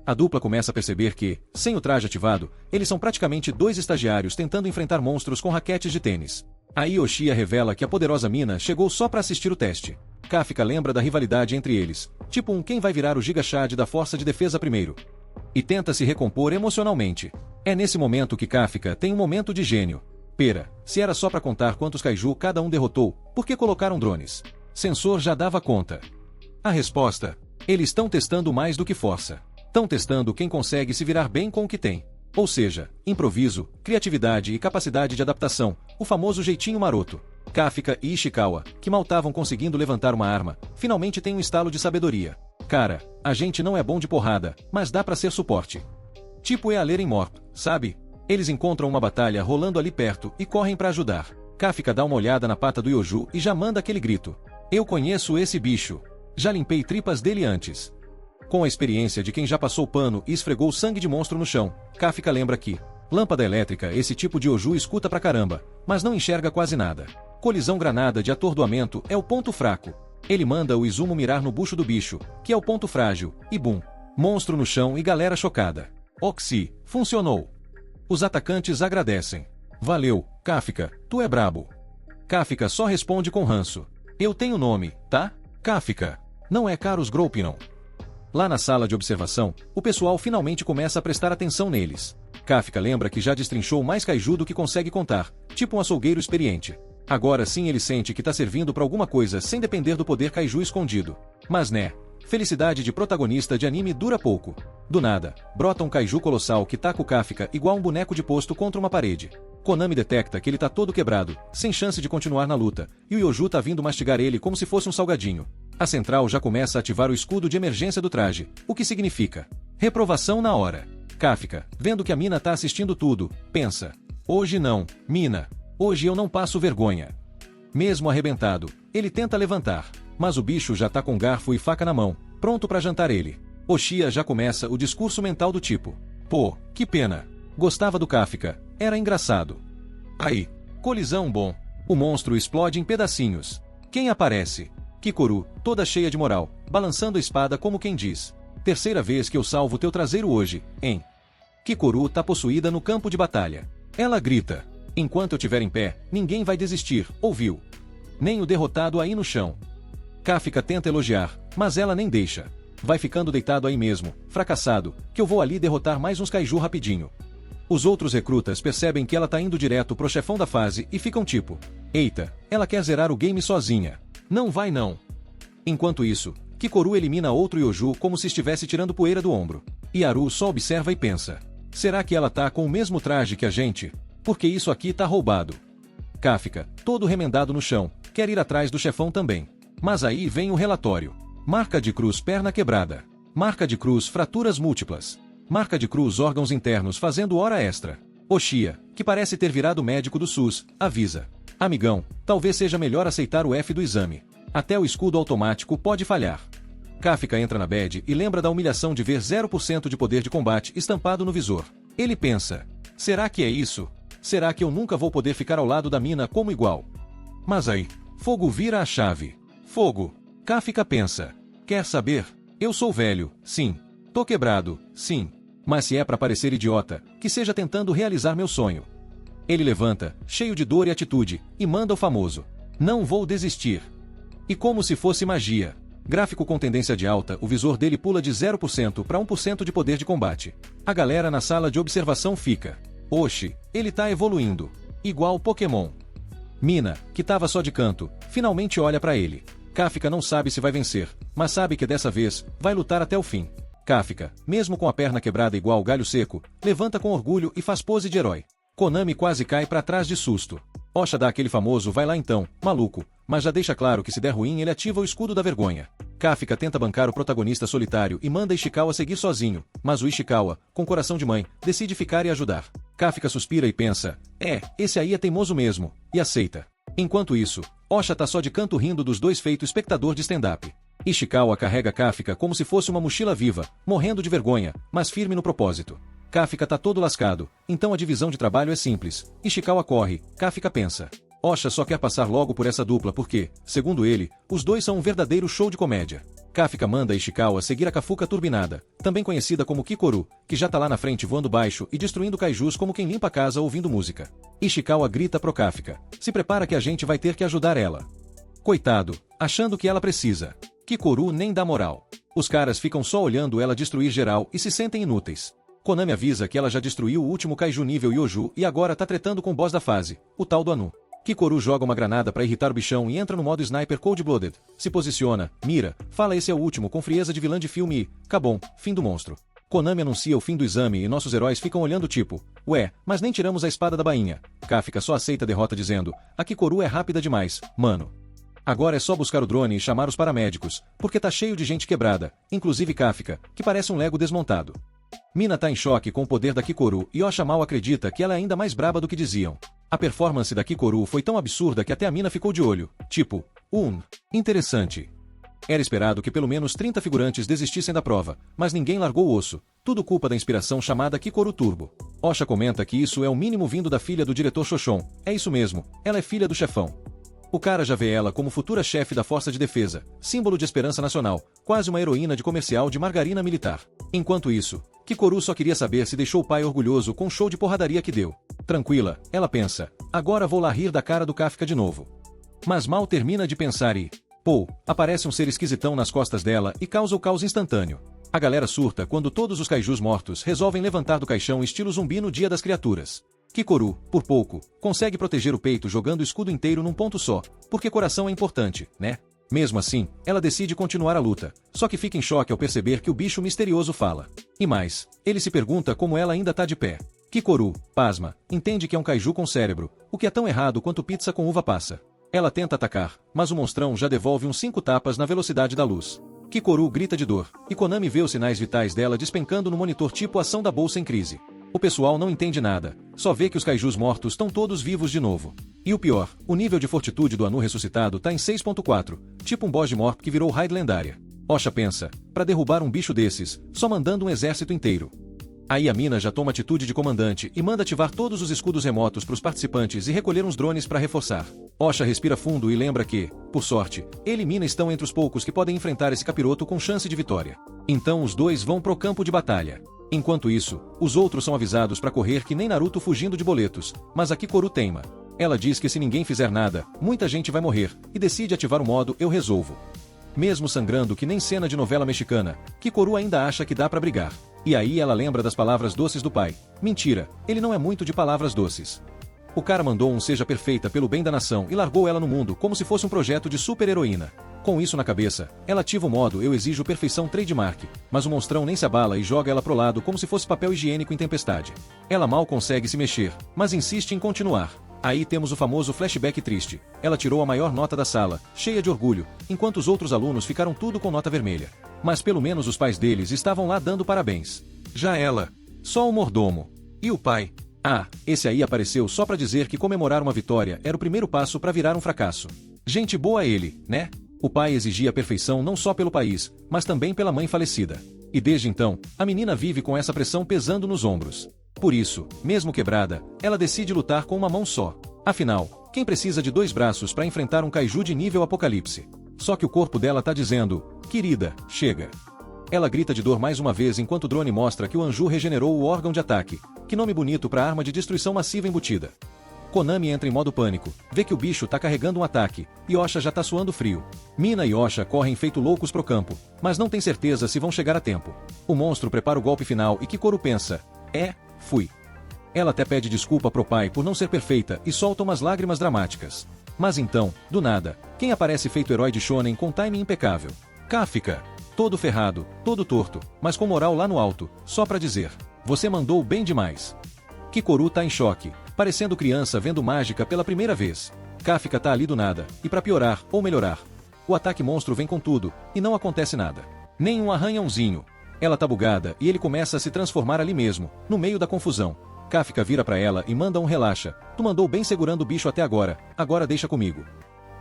A dupla começa a perceber que, sem o traje ativado, eles são praticamente 2 estagiários tentando enfrentar monstros com raquetes de tênis. Aí Oshia revela que a poderosa mina chegou só pra assistir o teste. Kafka lembra da rivalidade entre eles, tipo quem vai virar o Giga Chad da força de defesa primeiro. E tenta se recompor emocionalmente. É nesse momento que Kafka tem um momento de gênio. Pera, se era só pra contar quantos kaiju cada um derrotou, por que colocaram drones? Sensor já dava conta. A resposta: eles estão testando mais do que força. Estão testando quem consegue se virar bem com o que tem. Ou seja, improviso, criatividade e capacidade de adaptação, o famoso jeitinho maroto. Kafka e Ishikawa, que mal estavam conseguindo levantar uma arma, finalmente têm um estalo de sabedoria. Cara, a gente não é bom de porrada, mas dá pra ser suporte. Tipo Ealer em Morp, sabe? Eles encontram uma batalha rolando ali perto e correm para ajudar. Kafka dá uma olhada na pata do Yoju e já manda aquele grito. Eu conheço esse bicho. Já limpei tripas dele antes. Com a experiência de quem já passou pano e esfregou sangue de monstro no chão, Kafka lembra que lâmpada elétrica esse tipo de Yoju escuta pra caramba, mas não enxerga quase nada. Colisão granada de atordoamento é o ponto fraco. Ele manda o Izumo mirar no bucho do bicho, que é o ponto frágil, e bum. Monstro no chão e galera chocada. Oxi, funcionou. Os atacantes agradecem. Valeu, Kafka, tu é brabo. Kafka só responde com ranço. Eu tenho nome, tá? Kafka. Não é Carlos Groupe não. Lá na sala de observação, o pessoal finalmente começa a prestar atenção neles. Kafka lembra que já destrinchou mais kaiju do que consegue contar, tipo um açougueiro experiente. Agora sim ele sente que tá servindo pra alguma coisa sem depender do poder kaiju escondido. Mas né, felicidade de protagonista de anime dura pouco. Do nada, brota um kaiju colossal que taca o Kafka igual um boneco de posto contra uma parede. Konami detecta que ele tá todo quebrado, sem chance de continuar na luta, e o Yoju tá vindo mastigar ele como se fosse um salgadinho. A central já começa a ativar o escudo de emergência do traje, o que significa reprovação na hora. Kafka, vendo que a mina tá assistindo tudo, pensa: hoje não, mina. Hoje eu não passo vergonha. Mesmo arrebentado, ele tenta levantar, mas o bicho já tá com garfo e faca na mão, pronto pra jantar ele. Oshia já começa o discurso mental do tipo: pô, que pena. Gostava do Kafka, era engraçado. Aí, colisão bom. O monstro explode em pedacinhos. Quem aparece? Kikoru, toda cheia de moral, balançando a espada como quem diz: terceira vez que eu salvo teu traseiro hoje, hein? Kikoru tá possuída no campo de batalha. Ela grita: enquanto eu tiver em pé, ninguém vai desistir, ouviu? Nem o derrotado aí no chão. Kafka tenta elogiar, mas ela nem deixa. Vai ficando deitado aí mesmo, fracassado, que eu vou ali derrotar mais uns kaiju rapidinho. Os outros recrutas percebem que ela tá indo direto pro chefão da fase e ficam tipo: eita, ela quer zerar o game sozinha. Não vai não. Enquanto isso, Kikoru elimina outro Yoju como se estivesse tirando poeira do ombro. Yaru só observa e pensa: será que ela tá com o mesmo traje que a gente? Porque isso aqui tá roubado. Kafka, todo remendado no chão, quer ir atrás do chefão também. Mas aí vem o relatório. Marca de cruz perna quebrada. Marca de cruz fraturas múltiplas. Marca de cruz órgãos internos fazendo hora extra. Oshia, que parece ter virado médico do SUS, avisa: amigão, talvez seja melhor aceitar o F do exame. Até o escudo automático pode falhar. Kafka entra na bad e lembra da humilhação de ver 0% de poder de combate estampado no visor. Ele pensa: será que é isso? Será que eu nunca vou poder ficar ao lado da mina como igual? Mas aí, fogo vira a chave. Fogo. Kafka pensa: quer saber? Eu sou velho, sim. Tô quebrado, sim. Mas se é pra parecer idiota, que seja tentando realizar meu sonho. Ele levanta, cheio de dor e atitude, e manda o famoso: não vou desistir. E como se fosse magia, gráfico com tendência de alta, o visor dele pula de 0% para 1% de poder de combate. A galera na sala de observação fica: oxe, ele tá evoluindo. Igual Pokémon. Mina, que tava só de canto, finalmente olha pra ele. Kafka não sabe se vai vencer, mas sabe que dessa vez, vai lutar até o fim. Kafka, mesmo com a perna quebrada igual galho seco, levanta com orgulho e faz pose de herói. Konami quase cai pra trás de susto. Osha dá aquele famoso vai lá então, maluco, mas já deixa claro que se der ruim ele ativa o escudo da vergonha. Kafka tenta bancar o protagonista solitário e manda Ishikawa seguir sozinho, mas o Ishikawa, com coração de mãe, decide ficar e ajudar. Kafka suspira e pensa: esse aí é teimoso mesmo, e aceita. Enquanto isso, Osha tá só de canto rindo dos dois feito espectador de stand-up. Ishikawa carrega Kafka como se fosse uma mochila viva, morrendo de vergonha, mas firme no propósito. Kafka tá todo lascado, então a divisão de trabalho é simples. Ishikawa corre, Kafka pensa: Osha só quer passar logo por essa dupla porque, segundo ele, os dois são um verdadeiro show de comédia. Kafka manda Ishikawa seguir a Kafuka turbinada, também conhecida como Kikoru, que já tá lá na frente voando baixo e destruindo kaijus como quem limpa a casa ouvindo música. Ishikawa grita pro Kafka: se prepara que a gente vai ter que ajudar ela. Coitado, achando que ela precisa. Kikoru nem dá moral. Os caras ficam só olhando ela destruir geral e se sentem inúteis. Konami avisa que ela já destruiu o último kaiju nível Yoju e agora tá tretando com o boss da fase, o tal do Anu. Kikoru joga uma granada pra irritar o bichão e entra no modo sniper cold-blooded. Se posiciona, mira, fala esse é o último com frieza de vilã de filme e, acabou, fim do monstro. Konami anuncia o fim do exame e nossos heróis ficam olhando tipo: ué, mas nem tiramos a espada da bainha. Kafka só aceita a derrota dizendo: a Kikoru é rápida demais, mano. Agora é só buscar o drone e chamar os paramédicos, porque tá cheio de gente quebrada, inclusive Kafka, que parece um Lego desmontado. Mina tá em choque com o poder da Kikoru e Osha mal acredita que ela é ainda mais braba do que diziam. A performance da Kikoru foi tão absurda que até a mina ficou de olho, tipo, interessante. Era esperado que pelo menos 30 figurantes desistissem da prova, mas ninguém largou o osso, tudo culpa da inspiração chamada Kikoru Turbo. Osha comenta que isso é o mínimo vindo da filha do diretor Shoshon, é isso mesmo, ela é filha do chefão. O cara já vê ela como futura chefe da Força de Defesa, símbolo de esperança nacional, quase uma heroína de comercial de margarina militar. Enquanto isso, Kikoru só queria saber se deixou o pai orgulhoso com o show de porradaria que deu. Tranquila, ela pensa, agora vou lá rir da cara do Kafka de novo. Mas mal termina de pensar e... pô, aparece um ser esquisitão nas costas dela e causa o caos instantâneo. A galera surta quando todos os kaijus mortos resolvem levantar do caixão estilo zumbi no Dia das Criaturas. Kikoru, por pouco, consegue proteger o peito jogando o escudo inteiro num ponto só, porque coração é importante, né? Mesmo assim, ela decide continuar a luta, só que fica em choque ao perceber que o bicho misterioso fala. E mais, ele se pergunta como ela ainda tá de pé. Kikoru, pasma, entende que é um kaiju com cérebro, o que é tão errado quanto pizza com uva passa. Ela tenta atacar, mas o monstrão já devolve uns 5 tapas na velocidade da luz. Kikoru grita de dor, e Konami vê os sinais vitais dela despencando no monitor tipo ação da bolsa em crise. O pessoal não entende nada, só vê que os kaijus mortos estão todos vivos de novo. E o pior, o nível de fortitude do Anu ressuscitado tá em 6.4, tipo um boss de morp que virou raid lendária. Osha pensa, pra derrubar um bicho desses, só mandando um exército inteiro. Aí a mina já toma atitude de comandante e manda ativar todos os escudos remotos pros participantes e recolher uns drones pra reforçar. Osha respira fundo e lembra que, por sorte, ele e Mina estão entre os poucos que podem enfrentar esse capiroto com chance de vitória. Então os dois vão pro campo de batalha. Enquanto isso, os outros são avisados pra correr que nem Naruto fugindo de boletos, mas a Kikoru teima. Ela diz que se ninguém fizer nada, muita gente vai morrer, e decide ativar o modo Eu Resolvo. Mesmo sangrando que nem cena de novela mexicana, Kikoru ainda acha que dá pra brigar. E aí ela lembra das palavras doces do pai. Mentira, ele não é muito de palavras doces. O cara mandou um seja perfeita pelo bem da nação e largou ela no mundo como se fosse um projeto de super-heroína. Com isso na cabeça, ela ativa o modo Eu Exijo Perfeição trademark, mas o monstrão nem se abala e joga ela pro lado como se fosse papel higiênico em tempestade. Ela mal consegue se mexer, mas insiste em continuar. Aí temos o famoso flashback triste. Ela tirou a maior nota da sala, cheia de orgulho, enquanto os outros alunos ficaram tudo com nota vermelha. Mas pelo menos os pais deles estavam lá dando parabéns. Já ela, só o mordomo. E o pai? Ah, esse aí apareceu só pra dizer que comemorar uma vitória era o primeiro passo pra virar um fracasso. Gente boa ele, né? O pai exigia a perfeição não só pelo país, mas também pela mãe falecida. E desde então, a menina vive com essa pressão pesando nos ombros. Por isso, mesmo quebrada, ela decide lutar com uma mão só. Afinal, quem precisa de 2 braços para enfrentar um kaiju de nível apocalipse? Só que o corpo dela tá dizendo, querida, chega. Ela grita de dor mais uma vez enquanto o drone mostra que o Anju regenerou o órgão de ataque. Que nome bonito para arma de destruição massiva embutida. Konami entra em modo pânico, vê que o bicho tá carregando um ataque, e Osha já tá suando frio. Mina e Osha correm feito loucos pro campo, mas não tem certeza se vão chegar a tempo. O monstro prepara o golpe final e Kikoru pensa, fui. Ela até pede desculpa pro pai por não ser perfeita e solta umas lágrimas dramáticas. Mas então, do nada, quem aparece feito herói de shonen com timing impecável? Kafka. Todo ferrado, todo torto, mas com moral lá no alto, só pra dizer, você mandou bem demais. Kikoru tá em choque, parecendo criança vendo mágica pela primeira vez. Kafka tá ali do nada, e pra piorar, ou melhorar, o ataque monstro vem com tudo, e não acontece nada. Nem um arranhãozinho. Ela tá bugada e ele começa a se transformar ali mesmo, no meio da confusão. Kafka vira pra ela e manda um relaxa. Tu mandou bem segurando o bicho até agora deixa comigo.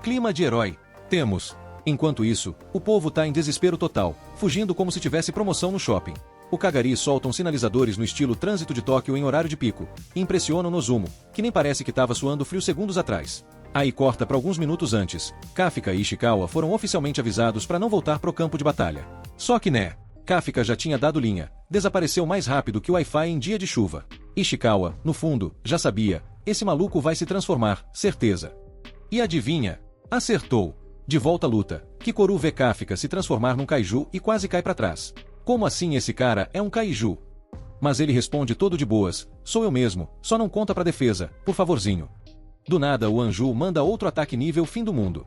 Clima de herói. Temos. Enquanto isso, o povo tá em desespero total, fugindo como se tivesse promoção no shopping. O Kagari soltam sinalizadores no estilo trânsito de Tóquio em horário de pico, e impressionam Nozumo, que nem parece que tava suando frio segundos atrás. Aí corta pra alguns minutos antes. Kafka e Ishikawa foram oficialmente avisados pra não voltar pro campo de batalha. Só que né? Kafka já tinha dado linha, desapareceu mais rápido que o Wi-Fi em dia de chuva. Ishikawa, no fundo, já sabia, esse maluco vai se transformar, certeza. E adivinha? Acertou. De volta à luta, Kikoru vê Kafka se transformar num kaiju e quase cai pra trás. Como assim esse cara é um kaiju? Mas ele responde todo de boas, sou eu mesmo, só não conta pra defesa, por favorzinho. Do nada o Anju manda outro ataque nível fim do mundo.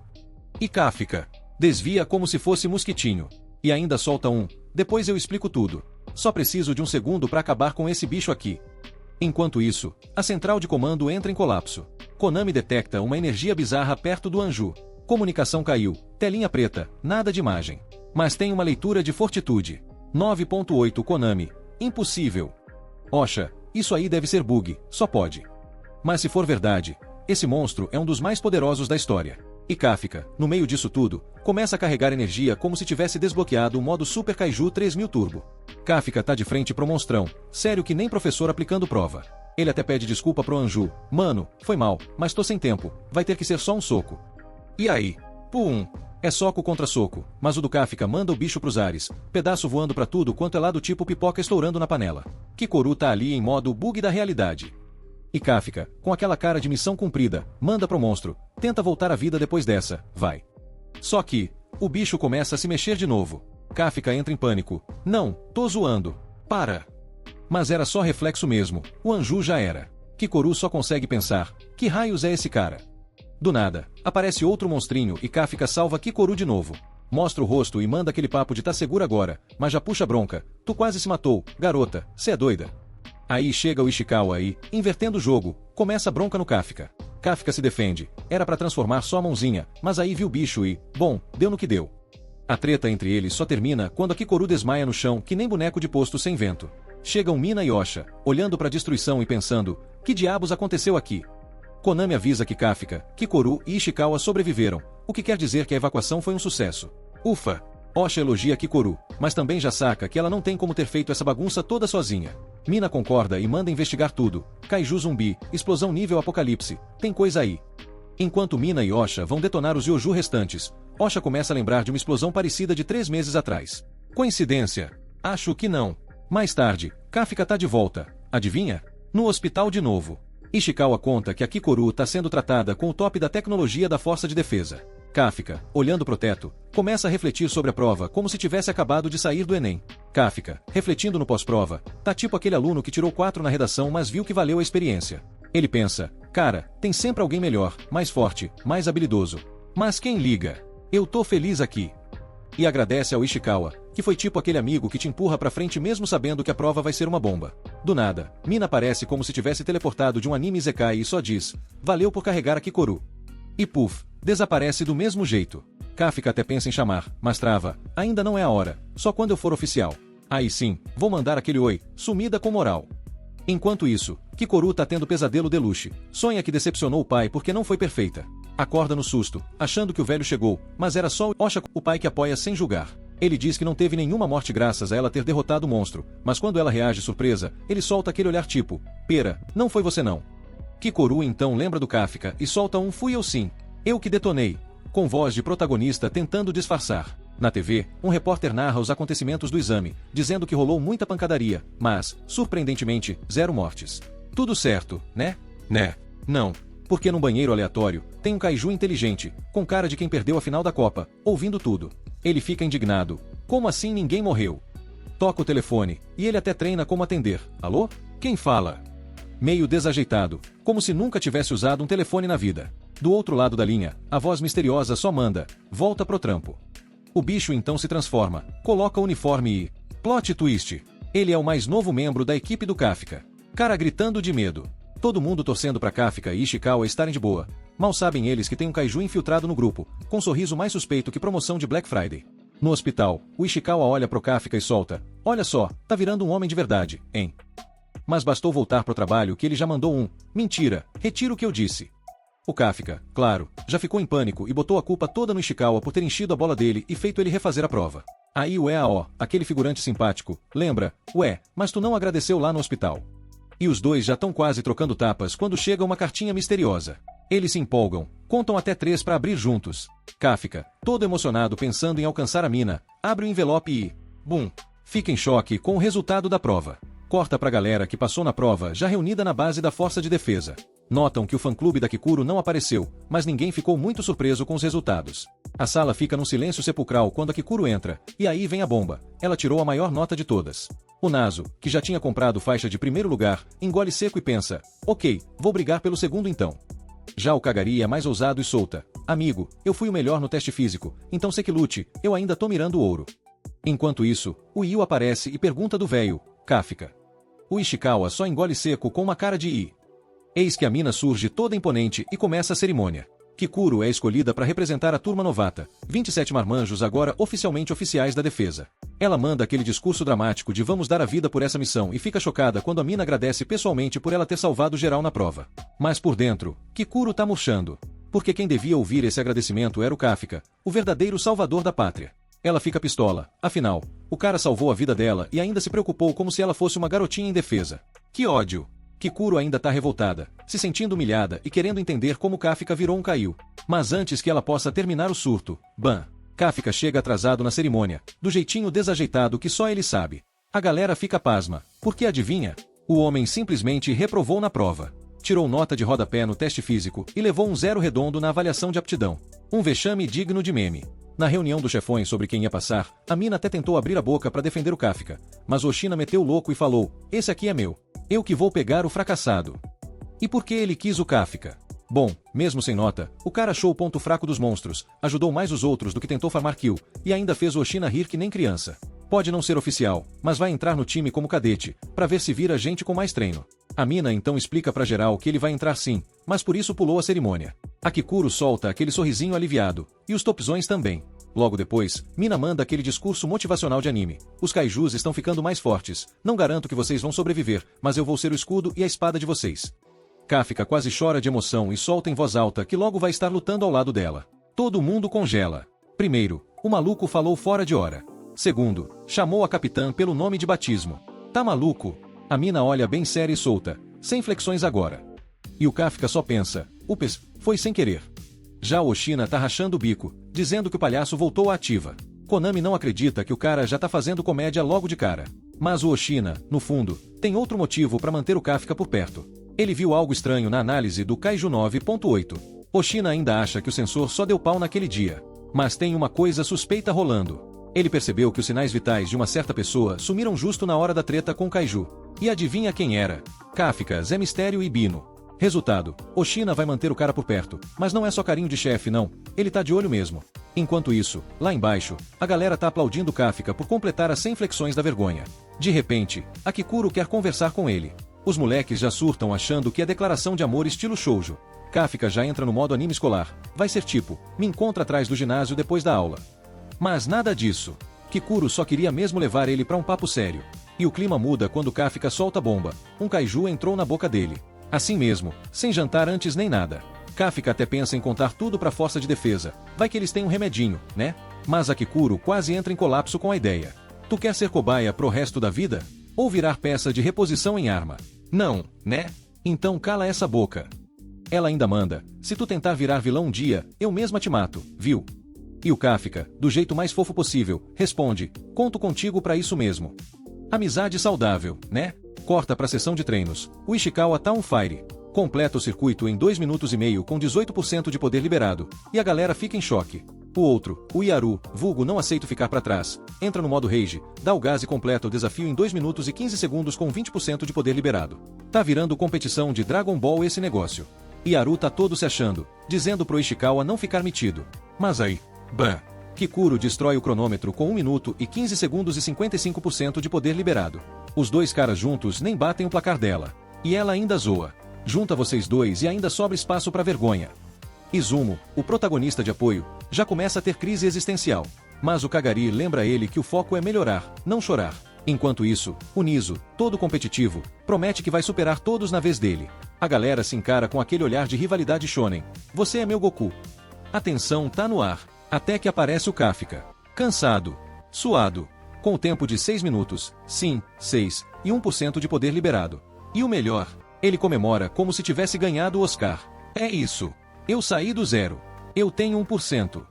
E Kafka desvia como se fosse mosquitinho. E ainda solta um, depois eu explico tudo. Só preciso de um segundo pra acabar com esse bicho aqui. Enquanto isso, a central de comando entra em colapso. Konami detecta uma energia bizarra perto do Anju. Comunicação caiu, telinha preta, nada de imagem. Mas tem uma leitura de fortitude. 9.8 Konami, Impossível. Osha, isso aí deve ser bug, só pode. Mas se for verdade, esse monstro é um dos mais poderosos da história. E Kafka, no meio disso tudo, começa a carregar energia como se tivesse desbloqueado o modo Super Kaiju 3000 Turbo. Kafka tá de frente pro monstrão, sério que nem professor aplicando prova. Ele até pede desculpa pro Anju, mano, foi mal, mas tô sem tempo, vai ter que ser só um soco. E aí? Pum! É soco contra soco, mas o do Kafka manda o bicho pros ares, pedaço voando pra tudo quanto é lá do tipo pipoca estourando na panela. Kikoru tá ali em modo bug da realidade. E Kafka, com aquela cara de missão cumprida, manda pro monstro, tenta voltar à vida depois dessa, vai. Só que, o bicho começa a se mexer de novo. Kafka entra em pânico. Não, tô zoando. Para. Mas era só reflexo mesmo, o Anju já era. Kikoru só consegue pensar, que raios é esse cara? Do nada, aparece outro monstrinho e Kafka salva Kikoru de novo. Mostra o rosto e manda aquele papo de tá seguro agora, mas já puxa bronca. Tu quase se matou, garota, cê é doida. Aí chega o Ishikawa e, invertendo o jogo, começa a bronca no Kafka. Kafka se defende, era pra transformar só a mãozinha, mas aí viu o bicho e, bom, deu no que deu. A treta entre eles só termina quando a Kikoru desmaia no chão que nem boneco de posto sem vento. Chegam Mina e Osha, olhando pra destruição e pensando, que diabos aconteceu aqui? Konami avisa que Kafka, Kikoru e Ishikawa sobreviveram, o que quer dizer que a evacuação foi um sucesso. Ufa! Osha elogia Kikoru, mas também já saca que ela não tem como ter feito essa bagunça toda sozinha. Mina concorda e manda investigar tudo. Kaiju zumbi, explosão nível apocalipse, tem coisa aí. Enquanto Mina e Osha vão detonar os Yoju restantes, Osha começa a lembrar de uma explosão parecida de 3 meses atrás. Coincidência? Acho que não. Mais tarde, Kafka tá de volta. Adivinha? No hospital de novo. Ishikawa conta que a Kikoru tá sendo tratada com o top da tecnologia da Força de Defesa. Kafka, olhando pro teto, começa a refletir sobre a prova como se tivesse acabado de sair do Enem. Kafka, refletindo no pós-prova, tá tipo aquele aluno que tirou 4 na redação mas viu que valeu a experiência. Ele pensa, cara, tem sempre alguém melhor, mais forte, mais habilidoso. Mas quem liga? Eu tô feliz aqui. E agradece ao Ishikawa, que foi tipo aquele amigo que te empurra pra frente mesmo sabendo que a prova vai ser uma bomba. Do nada, Mina aparece como se tivesse teleportado de um anime Isekai e só diz, valeu por carregar a Kikoru. E puf, desaparece do mesmo jeito. Kafka até pensa em chamar, mas trava, ainda não é a hora, só quando eu for oficial. Aí sim, vou mandar aquele oi, sumida com moral. Enquanto isso, Kikoru tá tendo pesadelo deluxe, sonha que decepcionou o pai porque não foi perfeita. Acorda no susto, achando que o velho chegou, mas era só Osha, o pai que apoia sem julgar. Ele diz que não teve nenhuma morte graças a ela ter derrotado o monstro, mas quando ela reage surpresa, ele solta aquele olhar tipo, pera, não foi você não. Kikoru então lembra do Kafka e solta um fui eu sim, eu que detonei, com voz de protagonista tentando disfarçar. Na TV, um repórter narra os acontecimentos do exame, dizendo que rolou muita pancadaria, mas, surpreendentemente, 0 mortes. Tudo certo, né? Né? Não. Porque num banheiro aleatório, tem um kaiju inteligente, com cara de quem perdeu a final da Copa, ouvindo tudo. Ele fica indignado. Como assim ninguém morreu? Toca o telefone, e ele até treina como atender. Alô? Quem fala? Meio desajeitado, como se nunca tivesse usado um telefone na vida. Do outro lado da linha, a voz misteriosa só manda, volta pro trampo. O bicho então se transforma, coloca o uniforme e... Plot twist. Ele é o mais novo membro da equipe do Kafka. Cara gritando de medo. Todo mundo torcendo pra Kafka e Ishikawa estarem de boa. Mal sabem eles que tem um kaiju infiltrado no grupo, com um sorriso mais suspeito que promoção de Black Friday. No hospital, o Ishikawa olha pro Kafka e solta. Olha só, tá virando um homem de verdade, hein? Mas bastou voltar pro trabalho que ele já mandou um. Mentira, retiro o que eu disse. O Kafka, claro, já ficou em pânico e botou a culpa toda no Ishikawa por ter enchido a bola dele e feito ele refazer a prova. Aí o EAO, aquele figurante simpático, lembra, ué, mas tu não agradeceu lá no hospital. E os dois já estão quase trocando tapas quando chega uma cartinha misteriosa. Eles se empolgam, contam até 3 para abrir juntos. Kafka, todo emocionado pensando em alcançar a mina, abre o envelope e... Bum! Fica em choque com o resultado da prova. Corta pra galera que passou na prova já reunida na base da Força de Defesa. Notam que o fã-clube da Kikoru não apareceu, mas ninguém ficou muito surpreso com os resultados. A sala fica num silêncio sepulcral quando a Kikoru entra, e aí vem a bomba. Ela tirou a maior nota de todas. O Naso, que já tinha comprado faixa de primeiro lugar, engole seco e pensa, ok, vou brigar pelo segundo então. Já o Kagari é mais ousado e solta. Amigo, eu fui o melhor no teste físico, então sei que lute, eu ainda tô mirando o ouro. Enquanto isso, o Yu aparece e pergunta do véio, Kafka. O Ishikawa só engole seco com uma cara de I. Eis que a mina surge toda imponente e começa a cerimônia. Kikoru é escolhida para representar a turma novata, 27 marmanjos agora oficialmente oficiais da defesa. Ela manda aquele discurso dramático de vamos dar a vida por essa missão e fica chocada quando a mina agradece pessoalmente por ela ter salvado geral na prova. Mas por dentro, Kikuro tá murchando. Porque quem devia ouvir esse agradecimento era o Kafka, o verdadeiro salvador da pátria. Ela fica pistola, afinal, o cara salvou a vida dela e ainda se preocupou como se ela fosse uma garotinha indefesa. Que ódio! Kikuro ainda tá revoltada, se sentindo humilhada e querendo entender como Kafka virou um Kaiô. Mas antes que ela possa terminar o surto, bam! Kafka chega atrasado na cerimônia, do jeitinho desajeitado que só ele sabe. A galera fica pasma, porque adivinha? O homem simplesmente reprovou na prova. Tirou nota de rodapé no teste físico e levou um 0 redondo na avaliação de aptidão. Um vexame digno de meme. Na reunião dos chefões sobre quem ia passar, a mina até tentou abrir a boca para defender o Kafka, mas Oshina meteu o louco e falou, esse aqui é meu. Eu que vou pegar o fracassado. E por que ele quis o Kafka? Bom, mesmo sem nota, o cara achou o ponto fraco dos monstros, ajudou mais os outros do que tentou farmar kill, e ainda fez o Oshina rir que nem criança. Pode não ser oficial, mas vai entrar no time como cadete, pra ver se vira gente com mais treino. A mina então explica pra geral que ele vai entrar sim, mas por isso pulou a cerimônia. A Kikuro solta aquele sorrisinho aliviado, e os topzões também. Logo depois, Mina manda aquele discurso motivacional de anime. Os kaijus estão ficando mais fortes, não garanto que vocês vão sobreviver, mas eu vou ser o escudo e a espada de vocês. Kafka quase chora de emoção e solta em voz alta que logo vai estar lutando ao lado dela. Todo mundo congela. Primeiro, o maluco falou fora de hora. Segundo, chamou a capitã pelo nome de batismo. Tá maluco? A mina olha bem séria e solta, sem flexões agora. E o Kafka só pensa, ups, foi sem querer. Já o Oshina tá rachando o bico, dizendo que o palhaço voltou à ativa. Konami não acredita que o cara já tá fazendo comédia logo de cara. Mas o Oshina, no fundo, tem outro motivo para manter o Kafka por perto. Ele viu algo estranho na análise do Kaiju 9.8. Oshina ainda acha que o sensor só deu pau naquele dia. Mas tem uma coisa suspeita rolando. Ele percebeu que os sinais vitais de uma certa pessoa sumiram justo na hora da treta com o Kaiju. E adivinha quem era? Kafka, Zé Mistério e Bino. Resultado, Oshina vai manter o cara por perto, mas não é só carinho de chefe não, ele tá de olho mesmo. Enquanto isso, lá embaixo, a galera tá aplaudindo Kafka por completar as 100 flexões da vergonha. De repente, a Kikuro quer conversar com ele. Os moleques já surtam achando que é declaração de amor estilo shoujo. Kafka já entra no modo anime escolar, vai ser tipo, me encontra atrás do ginásio depois da aula. Mas nada disso. Kikuro só queria mesmo levar ele pra um papo sério. E o clima muda quando Kafka solta a bomba, um kaiju entrou na boca dele. Assim mesmo, sem jantar antes nem nada. Kafka até pensa em contar tudo pra força de defesa, vai que eles têm um remedinho, né? Mas a Kikuro quase entra em colapso com a ideia. Tu quer ser cobaia pro resto da vida? Ou virar peça de reposição em arma? Não, né? Então cala essa boca. Ela ainda manda, se tu tentar virar vilão um dia, eu mesma te mato, viu? E o Kafka, do jeito mais fofo possível, responde, conto contigo pra isso mesmo. Amizade saudável, né? Corta pra sessão de treinos. O Ishikawa tá on fire. Completa o circuito em 2 minutos e meio com 18% de poder liberado, e a galera fica em choque. O outro, o Yaru, vulgo não aceito ficar pra trás, entra no modo Rage, dá o gás e completa o desafio em 2 minutos e 15 segundos com 20% de poder liberado. Tá virando competição de Dragon Ball esse negócio. Yaru tá todo se achando, dizendo pro Ishikawa não ficar metido. Mas aí, bam! Kikuro destrói o cronômetro com 1 minuto e 15 segundos e 55% de poder liberado. Os dois caras juntos nem batem o placar dela. E ela ainda zoa. Junta vocês dois e ainda sobra espaço pra vergonha. Izumo, o protagonista de apoio, já começa a ter crise existencial. Mas o Kagari lembra ele que o foco é melhorar, não chorar. Enquanto isso, o Niso, todo competitivo, promete que vai superar todos na vez dele. A galera se encara com aquele olhar de rivalidade shonen. Você é meu Goku. A tensão tá no ar, até que aparece o Kafka. Cansado, suado, com o tempo de 6 minutos, sim, 6, e 1% de poder liberado. E o melhor, ele comemora como se tivesse ganhado o Oscar. É isso. Eu saí do zero. Eu tenho 1%.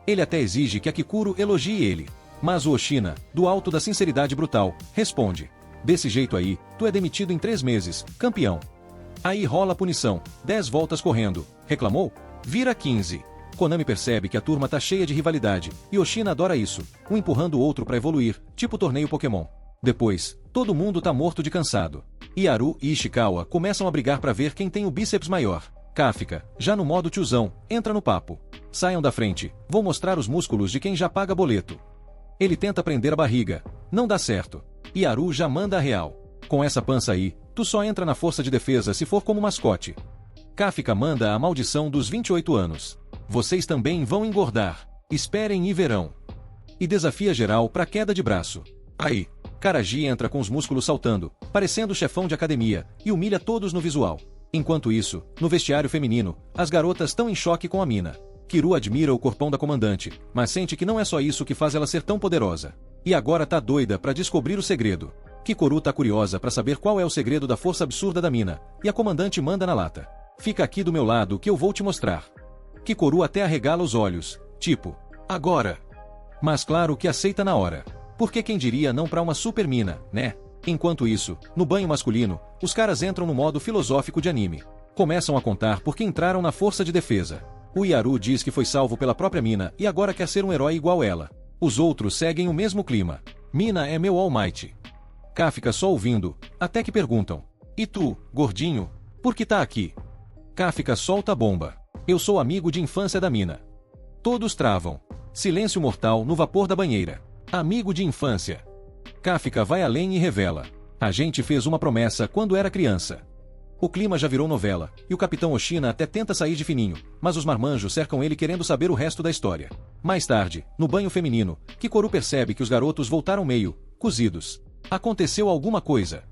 Ele até exige que a Kikuro elogie ele. Mas o Oshina, do alto da sinceridade brutal, responde. Desse jeito aí, tu é demitido em 3 meses, campeão. Aí rola a punição, 10 voltas correndo. Reclamou? Vira 15. Konami percebe que a turma tá cheia de rivalidade, e Oshina adora isso, um empurrando o outro pra evoluir, tipo torneio Pokémon. Depois, todo mundo tá morto de cansado. Yaru e Ishikawa começam a brigar pra ver quem tem o bíceps maior. Kafka, já no modo tiozão, entra no papo. Saiam da frente, vou mostrar os músculos de quem já paga boleto. Ele tenta prender a barriga, não dá certo. Yaru já manda a real. Com essa pança aí, tu só entra na força de defesa se for como mascote. Kafka manda a maldição dos 28 anos. Vocês também vão engordar. Esperem e verão. e desafia geral pra queda de braço. Aí, Karaji entra com os músculos saltando, parecendo chefão de academia, e humilha todos no visual. Enquanto isso, no vestiário feminino, as garotas estão em choque com a mina. Kiru admira o corpão da comandante, mas sente que não é só isso que faz ela ser tão poderosa. E agora tá doida pra descobrir o segredo. Kikoru tá curiosa pra saber qual é o segredo da força absurda da mina, e a comandante manda na lata. Fica aqui do meu lado que eu vou te mostrar. Kikoru até arregala os olhos, tipo, agora. Mas claro que aceita na hora. Porque quem diria não pra uma super mina, né? Enquanto isso, no banho masculino, os caras entram no modo filosófico de anime. Começam a contar porque entraram na força de defesa. O Yaru diz que foi salvo pela própria mina e agora quer ser um herói igual ela. Os outros seguem o mesmo clima. Mina é meu All Might. K fica só ouvindo, até que perguntam. E tu, gordinho? Por que tá aqui? K fica solta a bomba. Eu sou amigo de infância da mina. Todos travam. Silêncio mortal no vapor da banheira. Amigo de infância. Kafka vai além e revela. A gente fez uma promessa quando era criança. O clima já virou novela, e o Capitão Oshina até tenta sair de fininho, mas os marmanjos cercam ele querendo saber o resto da história. Mais tarde, no banho feminino, Kikoru percebe que os garotos voltaram meio cozidos. Aconteceu alguma coisa.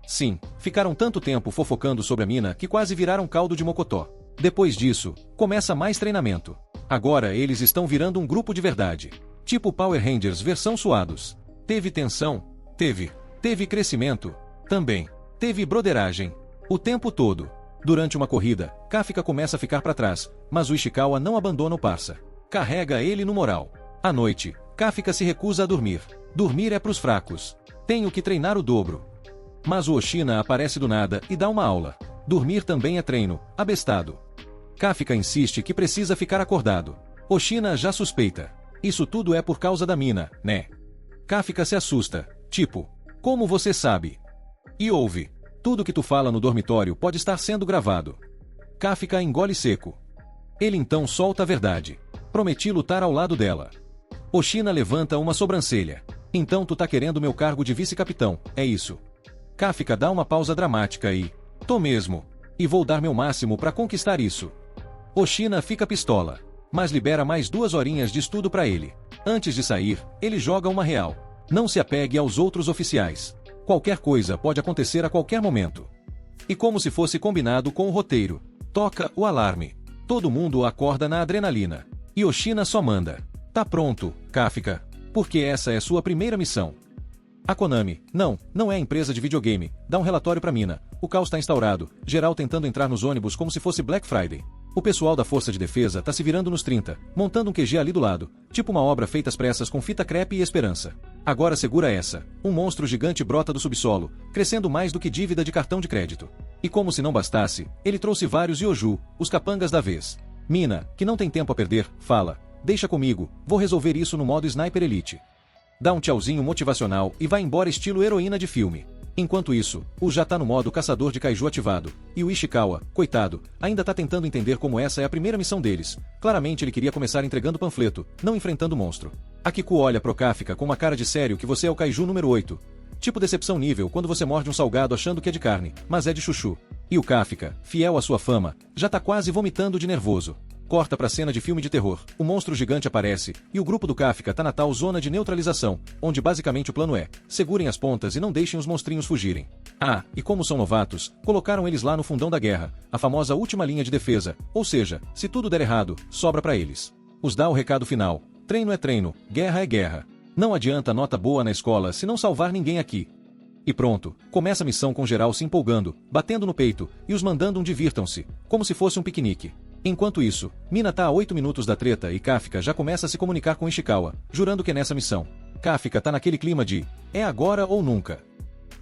Sim, ficaram tanto tempo fofocando sobre a mina que quase viraram caldo de mocotó. Depois disso, começa mais treinamento. Agora eles estão virando um grupo de verdade. Tipo Power Rangers versão suados. Teve tensão? Teve. Teve crescimento? Também. Teve broderagem. O tempo todo. Durante uma corrida, Kafka começa a ficar para trás, mas o Ishikawa não abandona o parça. Carrega ele no moral. À noite, Kafka se recusa a dormir. Dormir é pros fracos. Tenho que treinar o dobro. Mas o Oshina aparece do nada e dá uma aula. Dormir também é treino, abestado. Kafka insiste que precisa ficar acordado. Oshina já suspeita. Isso tudo é por causa da mina, né? Kafka se assusta, tipo, como você sabe? E ouve, tudo que tu fala no dormitório pode estar sendo gravado. Kafka engole seco. Ele então solta a verdade. Prometi lutar ao lado dela. Oshina levanta uma sobrancelha. Então tu tá querendo meu cargo de vice-capitão, é isso? Kafka dá uma pausa dramática e... Tô mesmo. E vou dar meu máximo pra conquistar isso. Oshina fica pistola. Mas libera mais 2 horinhas de estudo pra ele. Antes de sair, ele joga uma real. Não se apegue aos outros oficiais. Qualquer coisa pode acontecer a qualquer momento. E como se fosse combinado com o roteiro, toca o alarme. Todo mundo acorda na adrenalina. E Oshina só manda. Tá pronto, Kafka. Porque essa é sua primeira missão. A Konami, não é empresa de videogame, dá um relatório pra mina. O caos tá instaurado, geral tentando entrar nos ônibus como se fosse Black Friday. O pessoal da Força de Defesa tá se virando nos 30, montando um QG ali do lado, tipo uma obra feita às pressas com fita crepe e esperança. Agora segura essa, um monstro gigante brota do subsolo, crescendo mais do que dívida de cartão de crédito. E como se não bastasse, ele trouxe vários Yoju, os capangas da vez. Mina, que não tem tempo a perder, fala, deixa comigo, vou resolver isso no modo Sniper Elite. Dá um tchauzinho motivacional e vai embora estilo heroína de filme. Enquanto isso, o já tá no modo caçador de kaiju ativado, e o Ishikawa, coitado, ainda tá tentando entender como essa é a primeira missão deles. Claramente ele queria começar entregando panfleto, não enfrentando o monstro. A Kiku olha pro Kafka com uma cara de sério que você é o kaiju número 8. Tipo decepção nível quando você morde um salgado achando que é de carne, mas é de chuchu. E o Kafka, fiel à sua fama, já tá quase vomitando de nervoso. Corta pra cena de filme de terror, o monstro gigante aparece, e o grupo do Kafka tá na tal zona de neutralização, onde basicamente o plano é, segurem as pontas e não deixem os monstrinhos fugirem. Ah, e como são novatos, colocaram eles lá no fundão da guerra, a famosa última linha de defesa, ou seja, se tudo der errado, sobra pra eles. Os dá o recado final, treino é treino, guerra é guerra. Não adianta nota boa na escola se não salvar ninguém aqui. E pronto, começa a missão com geral se empolgando, batendo no peito, e os mandando um divirtam-se, como se fosse um piquenique. Enquanto isso, Mina tá a 8 minutos da treta e Kafka já começa a se comunicar com Ishikawa, jurando que é nessa missão. Kafka tá naquele clima de, é agora ou nunca.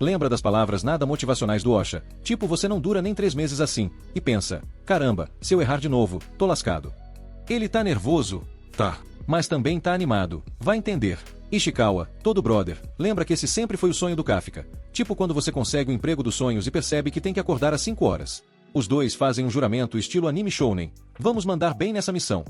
Lembra das palavras nada motivacionais do Osha, tipo você não dura nem 3 meses assim, e pensa, caramba, se eu errar de novo, tô lascado. Ele tá nervoso? Tá. Mas também tá animado, vai entender. Ishikawa, todo brother, lembra que esse sempre foi o sonho do Kafka. Tipo quando você consegue o emprego dos sonhos e percebe que tem que acordar às 5 horas. Os dois fazem um juramento estilo anime shounen. Vamos mandar bem nessa missão.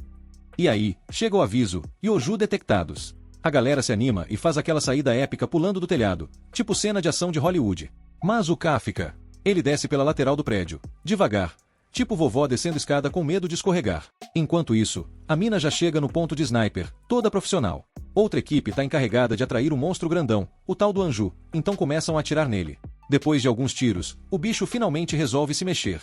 E aí, chega o aviso, Yoju detectados. A galera se anima e faz aquela saída épica pulando do telhado, tipo cena de ação de Hollywood. Mas o Kafka, ele desce pela lateral do prédio, devagar, tipo vovó descendo escada com medo de escorregar. Enquanto isso, a mina já chega no ponto de sniper, toda profissional. Outra equipe tá encarregada de atrair o monstro grandão, o tal do Anju, então começam a atirar nele. Depois de alguns tiros, o bicho finalmente resolve se mexer.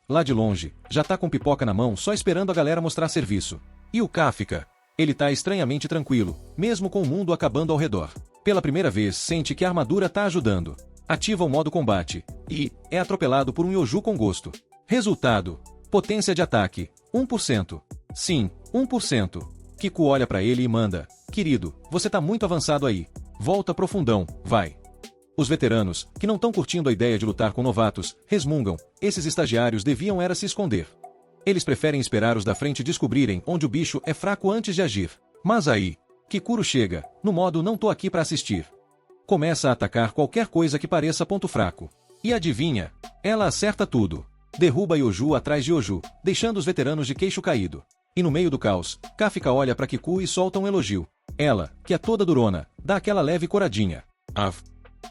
Lá de longe, já tá com pipoca na mão só esperando a galera mostrar serviço. E o Kafka? Ele tá estranhamente tranquilo, mesmo com o mundo acabando ao redor. Pela primeira vez sente que a armadura tá ajudando. Ativa o modo combate, e é atropelado por um Yoju com gosto. Resultado: potência de ataque, 1%. Sim, 1%. Kiku olha pra ele e manda: querido, você tá muito avançado aí. Volta pro fundão, vai. Os veteranos, que não estão curtindo a ideia de lutar com novatos, resmungam: esses estagiários deviam era se esconder. Eles preferem esperar os da frente descobrirem onde o bicho é fraco antes de agir. Mas aí, Kikuro chega, no modo não tô aqui pra assistir. Começa a atacar qualquer coisa que pareça ponto fraco. E adivinha? Ela acerta tudo. Derruba Yoju atrás de Yoju, deixando os veteranos de queixo caído. E no meio do caos, Kafka olha pra Kiku e solta um elogio. Ela, que é toda durona, dá aquela leve coradinha.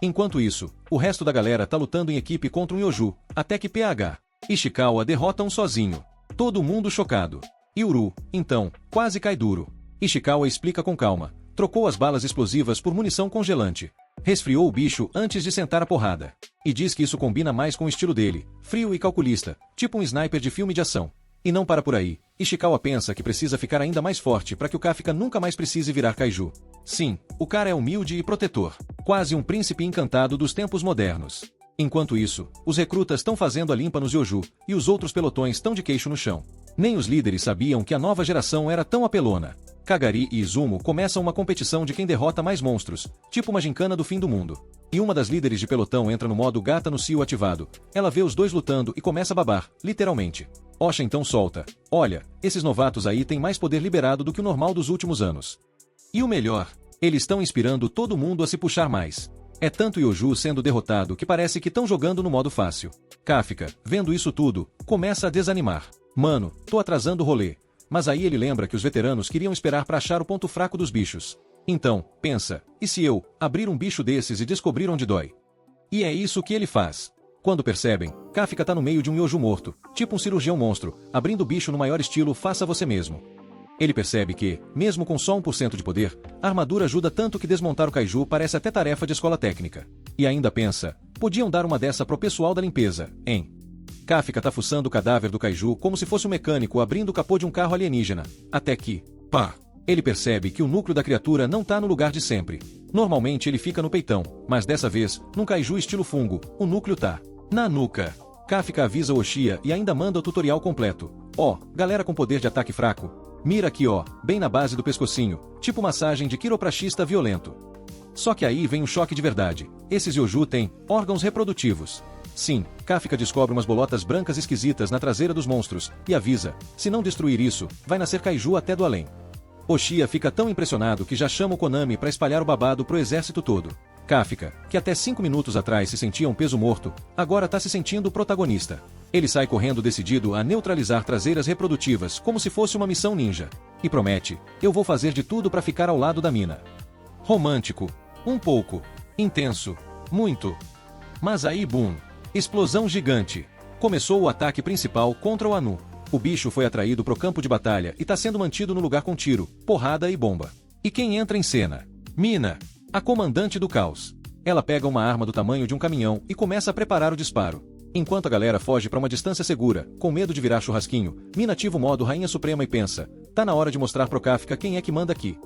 Enquanto isso, o resto da galera tá lutando em equipe contra um Yoju, até que PH. Ishikawa derrota um sozinho. Todo mundo chocado. Yuru, então, quase cai duro. Ishikawa explica com calma. Trocou as balas explosivas por munição congelante. Resfriou o bicho antes de sentar a porrada. E diz que isso combina mais com o estilo dele, frio e calculista, tipo um sniper de filme de ação. E não para por aí. Ishikawa pensa que precisa ficar ainda mais forte para que o Kafka nunca mais precise virar kaiju. Sim, o cara é humilde e protetor. Quase um príncipe encantado dos tempos modernos. Enquanto isso, os recrutas estão fazendo a limpa nos Yoju, e os outros pelotões estão de queixo no chão. Nem os líderes sabiam que a nova geração era tão apelona. Kagari e Izumo começam uma competição de quem derrota mais monstros, tipo uma gincana do fim do mundo. E uma das líderes de pelotão entra no modo gata no cio ativado. Ela vê os dois lutando e começa a babar, literalmente. Osha então solta: olha, esses novatos aí têm mais poder liberado do que o normal dos últimos anos. E o melhor, eles estão inspirando todo mundo a se puxar mais. É tanto Yoju sendo derrotado que parece que estão jogando no modo fácil. Kafka, vendo isso tudo, começa a desanimar. Mano, tô atrasando o rolê. Mas aí ele lembra que os veteranos queriam esperar pra achar o ponto fraco dos bichos. Então, pensa, e se eu abrir um bicho desses e descobrir onde dói? E é isso que ele faz. Quando percebem, Kafka tá no meio de um Yoju morto, tipo um cirurgião monstro, abrindo o bicho no maior estilo faça você mesmo. Ele percebe que, mesmo com só 1% de poder, a armadura ajuda tanto que desmontar o kaiju parece até tarefa de escola técnica. E ainda pensa, podiam dar uma dessa pro pessoal da limpeza, hein? Kafka tá fuçando o cadáver do kaiju como se fosse um mecânico abrindo o capô de um carro alienígena. Até que, pá! Ele percebe que o núcleo da criatura não tá no lugar de sempre. Normalmente ele fica no peitão, mas dessa vez, num kaiju estilo fungo, o núcleo tá na nuca. Kafka avisa o Oshia e ainda manda o tutorial completo. Galera com poder de ataque fraco. Mira aqui bem na base do pescocinho, tipo massagem de quiropraxista violento. Só que aí vem um choque de verdade. Esses Yoju têm órgãos reprodutivos. Sim, Kafka descobre umas bolotas brancas esquisitas na traseira dos monstros, e avisa, se não destruir isso, vai nascer kaiju até do além. Oshia fica tão impressionado que já chama o Konami para espalhar o babado pro exército todo. Kafka, que até 5 minutos atrás se sentia um peso morto, agora tá se sentindo o protagonista. Ele sai correndo decidido a neutralizar traseiras reprodutivas como se fosse uma missão ninja. E promete, eu vou fazer de tudo para ficar ao lado da mina. Romântico. Um pouco. Intenso. Muito. Mas aí boom. Explosão gigante. Começou o ataque principal contra o Anu. O bicho foi atraído pro campo de batalha e tá sendo mantido no lugar com tiro, porrada e bomba. E quem entra em cena? Mina, a comandante do caos. Ela pega uma arma do tamanho de um caminhão e começa a preparar o disparo. Enquanto a galera foge para uma distância segura, com medo de virar churrasquinho, Mina ativa o modo Rainha Suprema e pensa, tá na hora de mostrar pro Kafka quem é que manda aqui.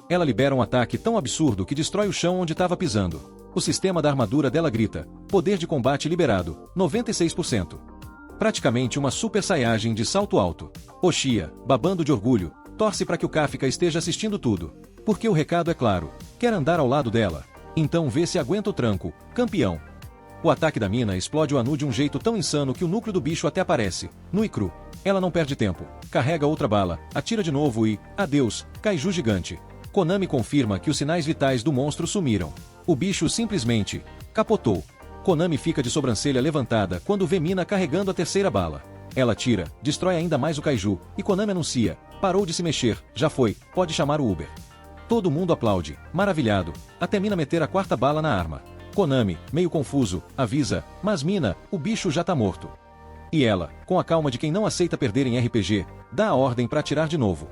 Ela libera um ataque tão absurdo que destrói o chão onde estava pisando. O sistema da armadura dela grita, poder de combate liberado, 96%. Praticamente uma super saiyajin de salto alto. Oshia, babando de orgulho, torce para que o Kafka esteja assistindo tudo. Porque o recado é claro, quer andar ao lado dela. Então vê se aguenta o tranco, campeão. O ataque da mina explode o Anu de um jeito tão insano que o núcleo do bicho até aparece, nu e cru. Ela não perde tempo, carrega outra bala, atira de novo e, adeus, kaiju gigante. Konami confirma que os sinais vitais do monstro sumiram. O bicho simplesmente capotou. Konami fica de sobrancelha levantada quando vê Mina carregando a terceira bala. Ela tira, destrói ainda mais o kaiju, e Konami anuncia, parou de se mexer, já foi, pode chamar o Uber. Todo mundo aplaude, maravilhado, até Mina meter a quarta bala na arma. Konami, meio confuso, avisa, mas Mina, o bicho já tá morto. E ela, com a calma de quem não aceita perder em RPG, dá a ordem para atirar de novo.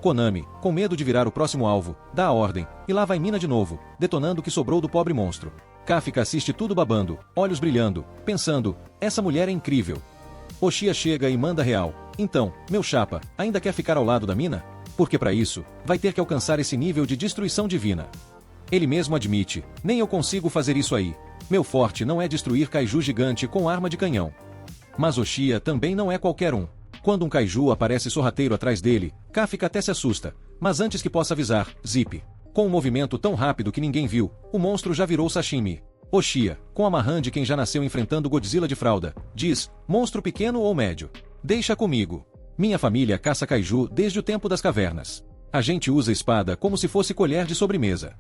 Konami, com medo de virar o próximo alvo, dá a ordem, e lá vai Mina de novo, detonando o que sobrou do pobre monstro. Kafka assiste tudo babando, olhos brilhando, pensando, essa mulher é incrível. Oshia chega e manda real. Então, meu chapa, ainda quer ficar ao lado da mina? Porque para isso, vai ter que alcançar esse nível de destruição divina. Ele mesmo admite, nem eu consigo fazer isso aí. Meu forte não é destruir kaiju gigante com arma de canhão. Mas Oshia também não é qualquer um. Quando um kaiju aparece sorrateiro atrás dele, Kafka até se assusta, mas antes que possa avisar, zip. Com um movimento tão rápido que ninguém viu, o monstro já virou sashimi. Oshia, com a marrã de quem já nasceu enfrentando Godzilla de fralda, diz, monstro pequeno ou médio? Deixa comigo. Minha família caça kaiju desde o tempo das cavernas. A gente usa espada como se fosse colher de sobremesa.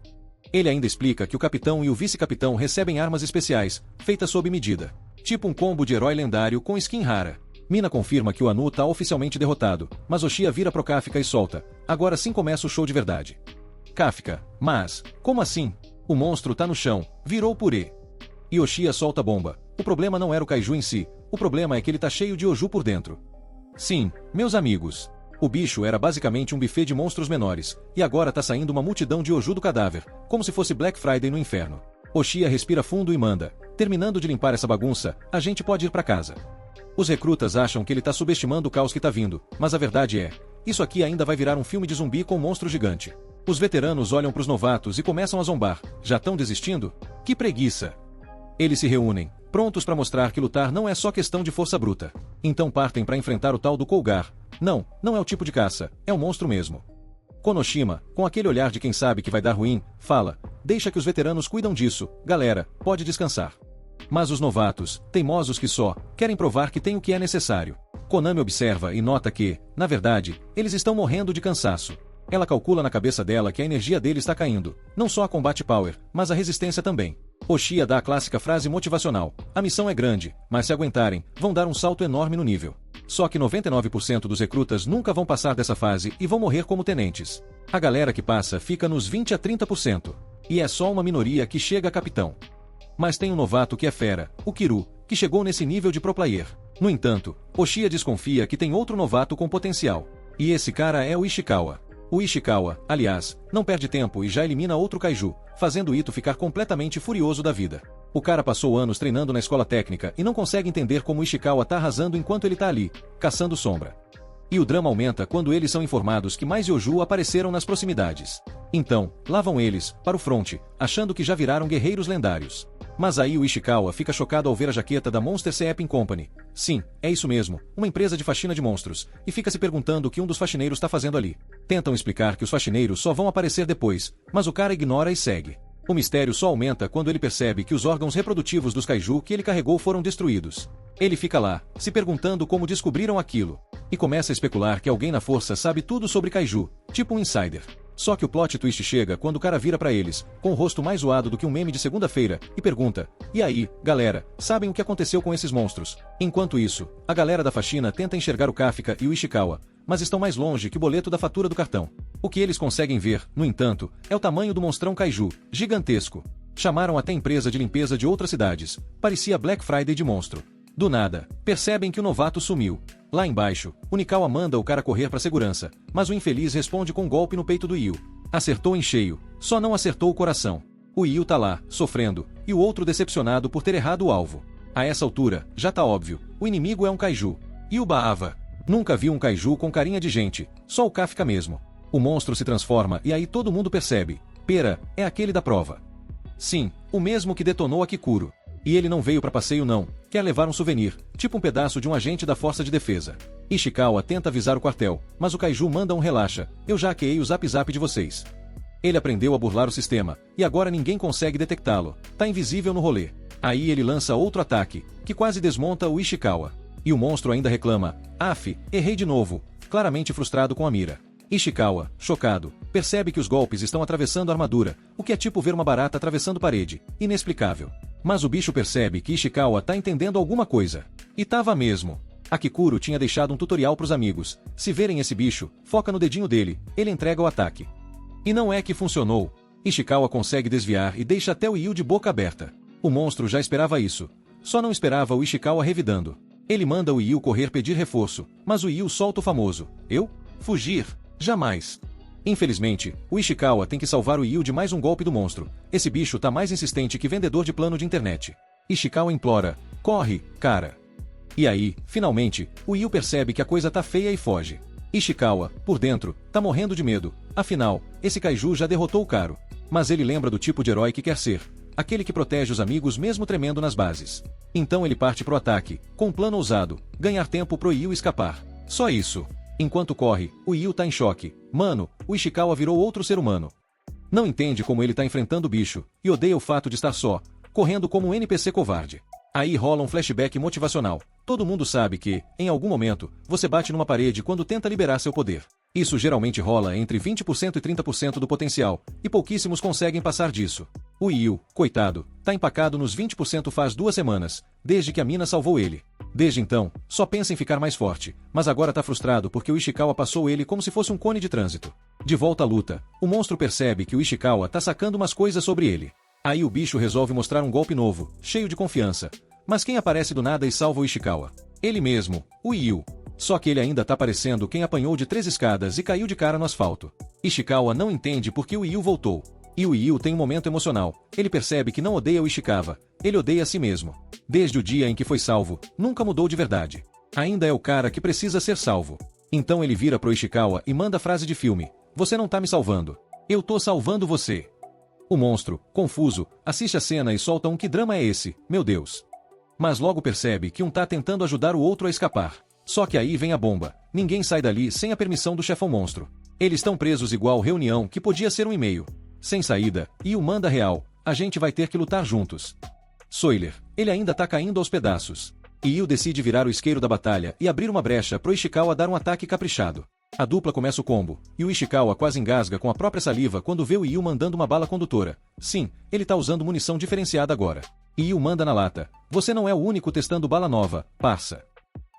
Ele ainda explica que o capitão e o vice-capitão recebem armas especiais, feitas sob medida. Tipo um combo de herói lendário com skin rara. Mina confirma que o Anu tá oficialmente derrotado, mas Oshia vira pro Kafka e solta. Agora sim começa o show de verdade. Kafka, mas, como assim? O monstro tá no chão, virou purê. E Oshia solta a bomba. O problema não era o kaiju em si, o problema é que ele tá cheio de Oju por dentro. Sim, meus amigos. O bicho era basicamente um buffet de monstros menores, e agora tá saindo uma multidão de Oju do cadáver, como se fosse Black Friday no inferno. Oshia respira fundo e manda. Terminando de limpar essa bagunça, a gente pode ir pra casa. Os recrutas acham que ele tá subestimando o caos que tá vindo, mas a verdade é, isso aqui ainda vai virar um filme de zumbi com um monstro gigante. Os veteranos olham pros novatos e começam a zombar. Já estão desistindo? Que preguiça! Eles se reúnem, prontos para mostrar que lutar não é só questão de força bruta. Então partem para enfrentar o tal do Kolgar. Não, não é o tipo de caça, é um monstro mesmo. Konoshima, com aquele olhar de quem sabe que vai dar ruim, fala, deixa que os veteranos cuidam disso, galera, pode descansar. Mas os novatos, teimosos que só, querem provar que tem o que é necessário. Konami observa e nota que, na verdade, eles estão morrendo de cansaço. Ela calcula na cabeça dela que a energia dele está caindo, não só a combat power, mas a resistência também. Oshia dá a clássica frase motivacional, a missão é grande, mas se aguentarem, vão dar um salto enorme no nível. Só que 99% dos recrutas nunca vão passar dessa fase e vão morrer como tenentes. A galera que passa fica nos 20 a 30%. E é só uma minoria que chega a capitão. Mas tem um novato que é fera, o Kiru, que chegou nesse nível de pro player. No entanto, Oshia desconfia que tem outro novato com potencial. E esse cara é o Ishikawa. O Ishikawa, aliás, não perde tempo e já elimina outro kaiju, fazendo Ito ficar completamente furioso da vida. O cara passou anos treinando na escola técnica e não consegue entender como o Ishikawa tá arrasando enquanto ele tá ali, caçando sombra. E o drama aumenta quando eles são informados que mais Yoju apareceram nas proximidades. Então, lá vão eles, para o fronte, achando que já viraram guerreiros lendários. Mas aí o Ishikawa fica chocado ao ver a jaqueta da Monster Sepping Company. Sim, é isso mesmo, uma empresa de faxina de monstros, e fica se perguntando o que um dos faxineiros está fazendo ali. Tentam explicar que os faxineiros só vão aparecer depois, mas o cara ignora e segue. O mistério só aumenta quando ele percebe que os órgãos reprodutivos dos kaiju que ele carregou foram destruídos. Ele fica lá, se perguntando como descobriram aquilo. E começa a especular que alguém na força sabe tudo sobre kaiju, tipo um insider. Só que o plot twist chega quando o cara vira pra eles, com o rosto mais zoado do que um meme de segunda-feira, e pergunta, e aí, galera, sabem o que aconteceu com esses monstros? Enquanto isso, a galera da faxina tenta enxergar o Kafka e o Ishikawa, mas estão mais longe que o boleto da fatura do cartão. O que eles conseguem ver, no entanto, é o tamanho do monstrão kaiju, gigantesco. Chamaram até empresa de limpeza de outras cidades, parecia Black Friday de monstro. Do nada, percebem que o novato sumiu. Lá embaixo, o Nikawa manda o cara correr pra segurança, mas o infeliz responde com um golpe no peito do Yu. Acertou em cheio, só não acertou o coração. O Yu tá lá, sofrendo, e o outro decepcionado por ter errado o alvo. A essa altura, já tá óbvio, o inimigo é um kaiju. E o Baava? Nunca viu um kaiju com carinha de gente, só o Kafka mesmo. O monstro se transforma e aí todo mundo percebe. Pera, é aquele da prova. Sim, o mesmo que detonou a Kikuro. E ele não veio pra passeio não, quer levar um souvenir, tipo um pedaço de um agente da força de defesa. Ishikawa tenta avisar o quartel, mas o kaiju manda um relaxa, eu já hackeei o zap zap de vocês. Ele aprendeu a burlar o sistema, e agora ninguém consegue detectá-lo, tá invisível no rolê. Aí ele lança outro ataque, que quase desmonta o Ishikawa. E o monstro ainda reclama, af, errei de novo, claramente frustrado com a mira. Ishikawa, chocado, percebe que os golpes estão atravessando a armadura, o que é tipo ver uma barata atravessando parede, inexplicável. Mas o bicho percebe que Ishikawa tá entendendo alguma coisa. E tava mesmo. A Kikuro tinha deixado um tutorial pros amigos. Se verem esse bicho, foca no dedinho dele, ele entrega o ataque. E não é que funcionou. Ishikawa consegue desviar e deixa até o Yu de boca aberta. O monstro já esperava isso. Só não esperava o Ishikawa revidando. Ele manda o Yu correr pedir reforço, mas o Yu solta o famoso, eu? Fugir. Jamais. Infelizmente, o Ishikawa tem que salvar o Yu de mais um golpe do monstro. Esse bicho tá mais insistente que vendedor de plano de internet. Ishikawa implora: corre, cara. E aí, finalmente, o Yu percebe que a coisa tá feia e foge. Ishikawa, por dentro, tá morrendo de medo. Afinal, esse kaiju já derrotou o Karo. Mas ele lembra do tipo de herói que quer ser. Aquele que protege os amigos mesmo tremendo nas bases. Então ele parte pro ataque, com um plano ousado: ganhar tempo pro Yu escapar. Só isso. Enquanto corre, o Yu tá em choque. Mano, o Ishikawa virou outro ser humano. Não entende como ele tá enfrentando o bicho, e odeia o fato de estar só, correndo como um NPC covarde. Aí rola um flashback motivacional. Todo mundo sabe que, em algum momento, você bate numa parede quando tenta liberar seu poder. Isso geralmente rola entre 20% e 30% do potencial, e pouquíssimos conseguem passar disso. O Yu, coitado, tá empacado nos 20% faz 2 semanas, desde que a mina salvou ele. Desde então, só pensa em ficar mais forte, mas agora tá frustrado porque o Ishikawa passou ele como se fosse um cone de trânsito. De volta à luta, o monstro percebe que o Ishikawa tá sacando umas coisas sobre ele. Aí o bicho resolve mostrar um golpe novo, cheio de confiança. Mas quem aparece do nada e salva o Ishikawa? Ele mesmo, o Yu. Só que ele ainda tá parecendo quem apanhou de 3 escadas e caiu de cara no asfalto. Ishikawa não entende porque o Yu voltou. E o Yu tem um momento emocional. Ele percebe que não odeia o Ishikawa, ele odeia a si mesmo. Desde o dia em que foi salvo, nunca mudou de verdade. Ainda é o cara que precisa ser salvo. Então ele vira pro Ishikawa e manda a frase de filme: você não tá me salvando. Eu tô salvando você. O monstro, confuso, assiste a cena e solta um: que drama é esse, meu Deus. Mas logo percebe que um tá tentando ajudar o outro a escapar. Só que aí vem a bomba. Ninguém sai dali sem a permissão do chefão monstro. Eles estão presos igual reunião que podia ser um e-mail. Sem saída, e o manda real: a gente vai ter que lutar juntos. Soiler, ele ainda tá caindo aos pedaços. E Yu decide virar o isqueiro da batalha e abrir uma brecha pro Ishikawa dar um ataque caprichado. A dupla começa o combo, e o Ishikawa quase engasga com a própria saliva quando vê o Yu mandando uma bala condutora. Sim, ele tá usando munição diferenciada agora. E Yu manda na lata: você não é o único testando bala nova, parça.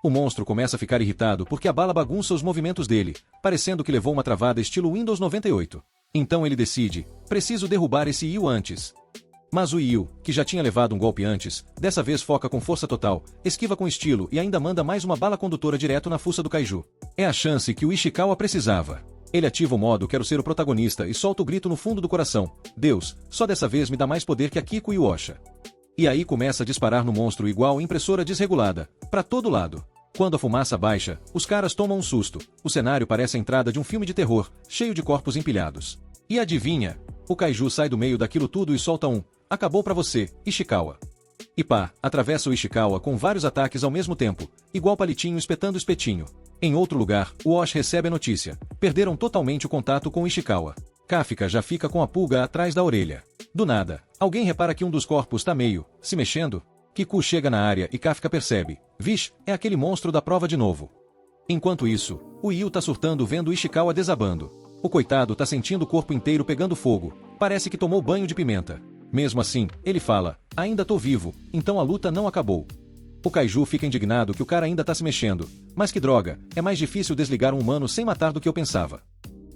O monstro começa a ficar irritado porque a bala bagunça os movimentos dele, parecendo que levou uma travada estilo Windows 98. Então ele decide: preciso derrubar esse Yu antes. Mas o Yu, que já tinha levado um golpe antes, dessa vez foca com força total, esquiva com estilo e ainda manda mais uma bala condutora direto na fuça do kaiju. É a chance que o Ishikawa precisava. Ele ativa o modo quero ser o protagonista e solta o grito no fundo do coração: Deus, só dessa vez me dá mais poder que a Kiko e o Osha. E aí começa a disparar no monstro igual impressora desregulada, pra todo lado. Quando a fumaça baixa, os caras tomam um susto. O cenário parece a entrada de um filme de terror, cheio de corpos empilhados. E adivinha? O kaiju sai do meio daquilo tudo e solta um: acabou pra você, Ishikawa. E pá, atravessa o Ishikawa com vários ataques ao mesmo tempo, igual palitinho espetando espetinho. Em outro lugar, o Osh recebe a notícia: perderam totalmente o contato com o Ishikawa. Kafka já fica com a pulga atrás da orelha. Do nada, alguém repara que um dos corpos tá meio se mexendo. Kiku chega na área e Kafka percebe: vixe, é aquele monstro da prova de novo. Enquanto isso, o Yu tá surtando vendo o Ishikawa desabando. O coitado tá sentindo o corpo inteiro pegando fogo, parece que tomou banho de pimenta. Mesmo assim, ele fala: ainda tô vivo, então a luta não acabou. O kaiju fica indignado que o cara ainda tá se mexendo, mas que droga, é mais difícil desligar um humano sem matar do que eu pensava.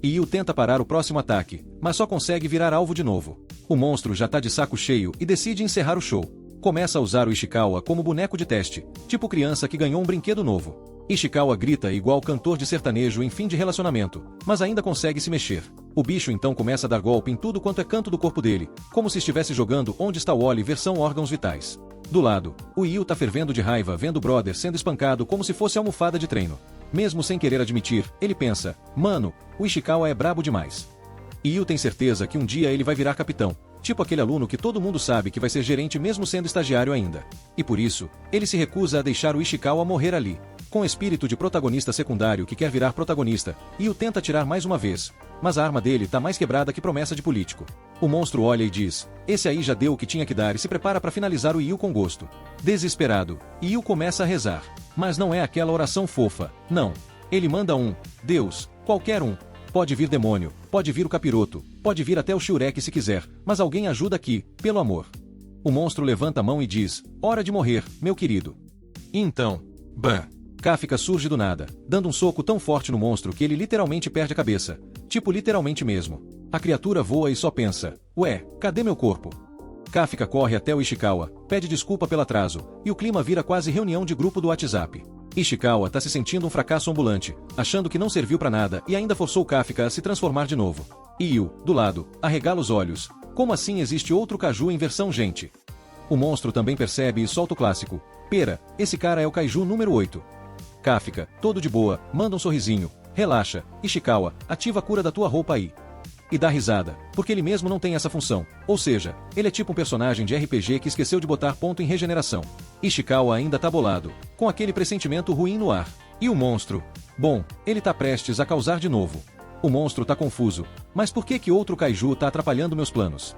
E Yu tenta parar o próximo ataque, mas só consegue virar alvo de novo. O monstro já tá de saco cheio e decide encerrar o show. Começa a usar o Ishikawa como boneco de teste, tipo criança que ganhou um brinquedo novo. Ishikawa grita igual cantor de sertanejo em fim de relacionamento, mas ainda consegue se mexer. O bicho então começa a dar golpe em tudo quanto é canto do corpo dele, como se estivesse jogando Onde Está o Wally versão órgãos vitais. Do lado, o Yu tá fervendo de raiva vendo o brother sendo espancado como se fosse almofada de treino. Mesmo sem querer admitir, ele pensa: mano, o Ishikawa é brabo demais. E Yu tem certeza que um dia ele vai virar capitão, tipo aquele aluno que todo mundo sabe que vai ser gerente mesmo sendo estagiário ainda. E por isso, ele se recusa a deixar o Ishikawa morrer ali. Com espírito de protagonista secundário que quer virar protagonista, Yu tenta atirar mais uma vez, mas a arma dele tá mais quebrada que promessa de político. O monstro olha e diz: esse aí já deu o que tinha que dar e se prepara para finalizar o Yu com gosto. Desesperado, Yu começa a rezar. Mas não é aquela oração fofa, não. Ele manda um: Deus, qualquer um. Pode vir demônio, pode vir o capiroto, pode vir até o Shurek se quiser, mas alguém ajuda aqui, pelo amor. O monstro levanta a mão e diz: hora de morrer, meu querido. E então, bam! Kafka surge do nada, dando um soco tão forte no monstro que ele literalmente perde a cabeça. Tipo literalmente mesmo. A criatura voa e só pensa: ué, cadê meu corpo? Kafka corre até o Ishikawa, pede desculpa pelo atraso, e o clima vira quase reunião de grupo do WhatsApp. Ishikawa tá se sentindo um fracasso ambulante, achando que não serviu pra nada e ainda forçou Kafka a se transformar de novo. E Yu, do lado, arregala os olhos. Como assim existe outro Kaiju em versão gente? O monstro também percebe e solta o clássico. Pera, esse cara é o Kaiju número 8. Kafka, todo de boa, manda um sorrisinho. Relaxa, Ishikawa, ativa a cura da tua roupa aí. E dá risada, porque ele mesmo não tem essa função. Ou seja, ele é tipo um personagem de RPG que esqueceu de botar ponto em regeneração. Ishikawa ainda tá bolado, com aquele pressentimento ruim no ar. E o monstro? Bom, ele tá prestes a causar de novo. O monstro tá confuso, mas por que outro Kaiju tá atrapalhando meus planos?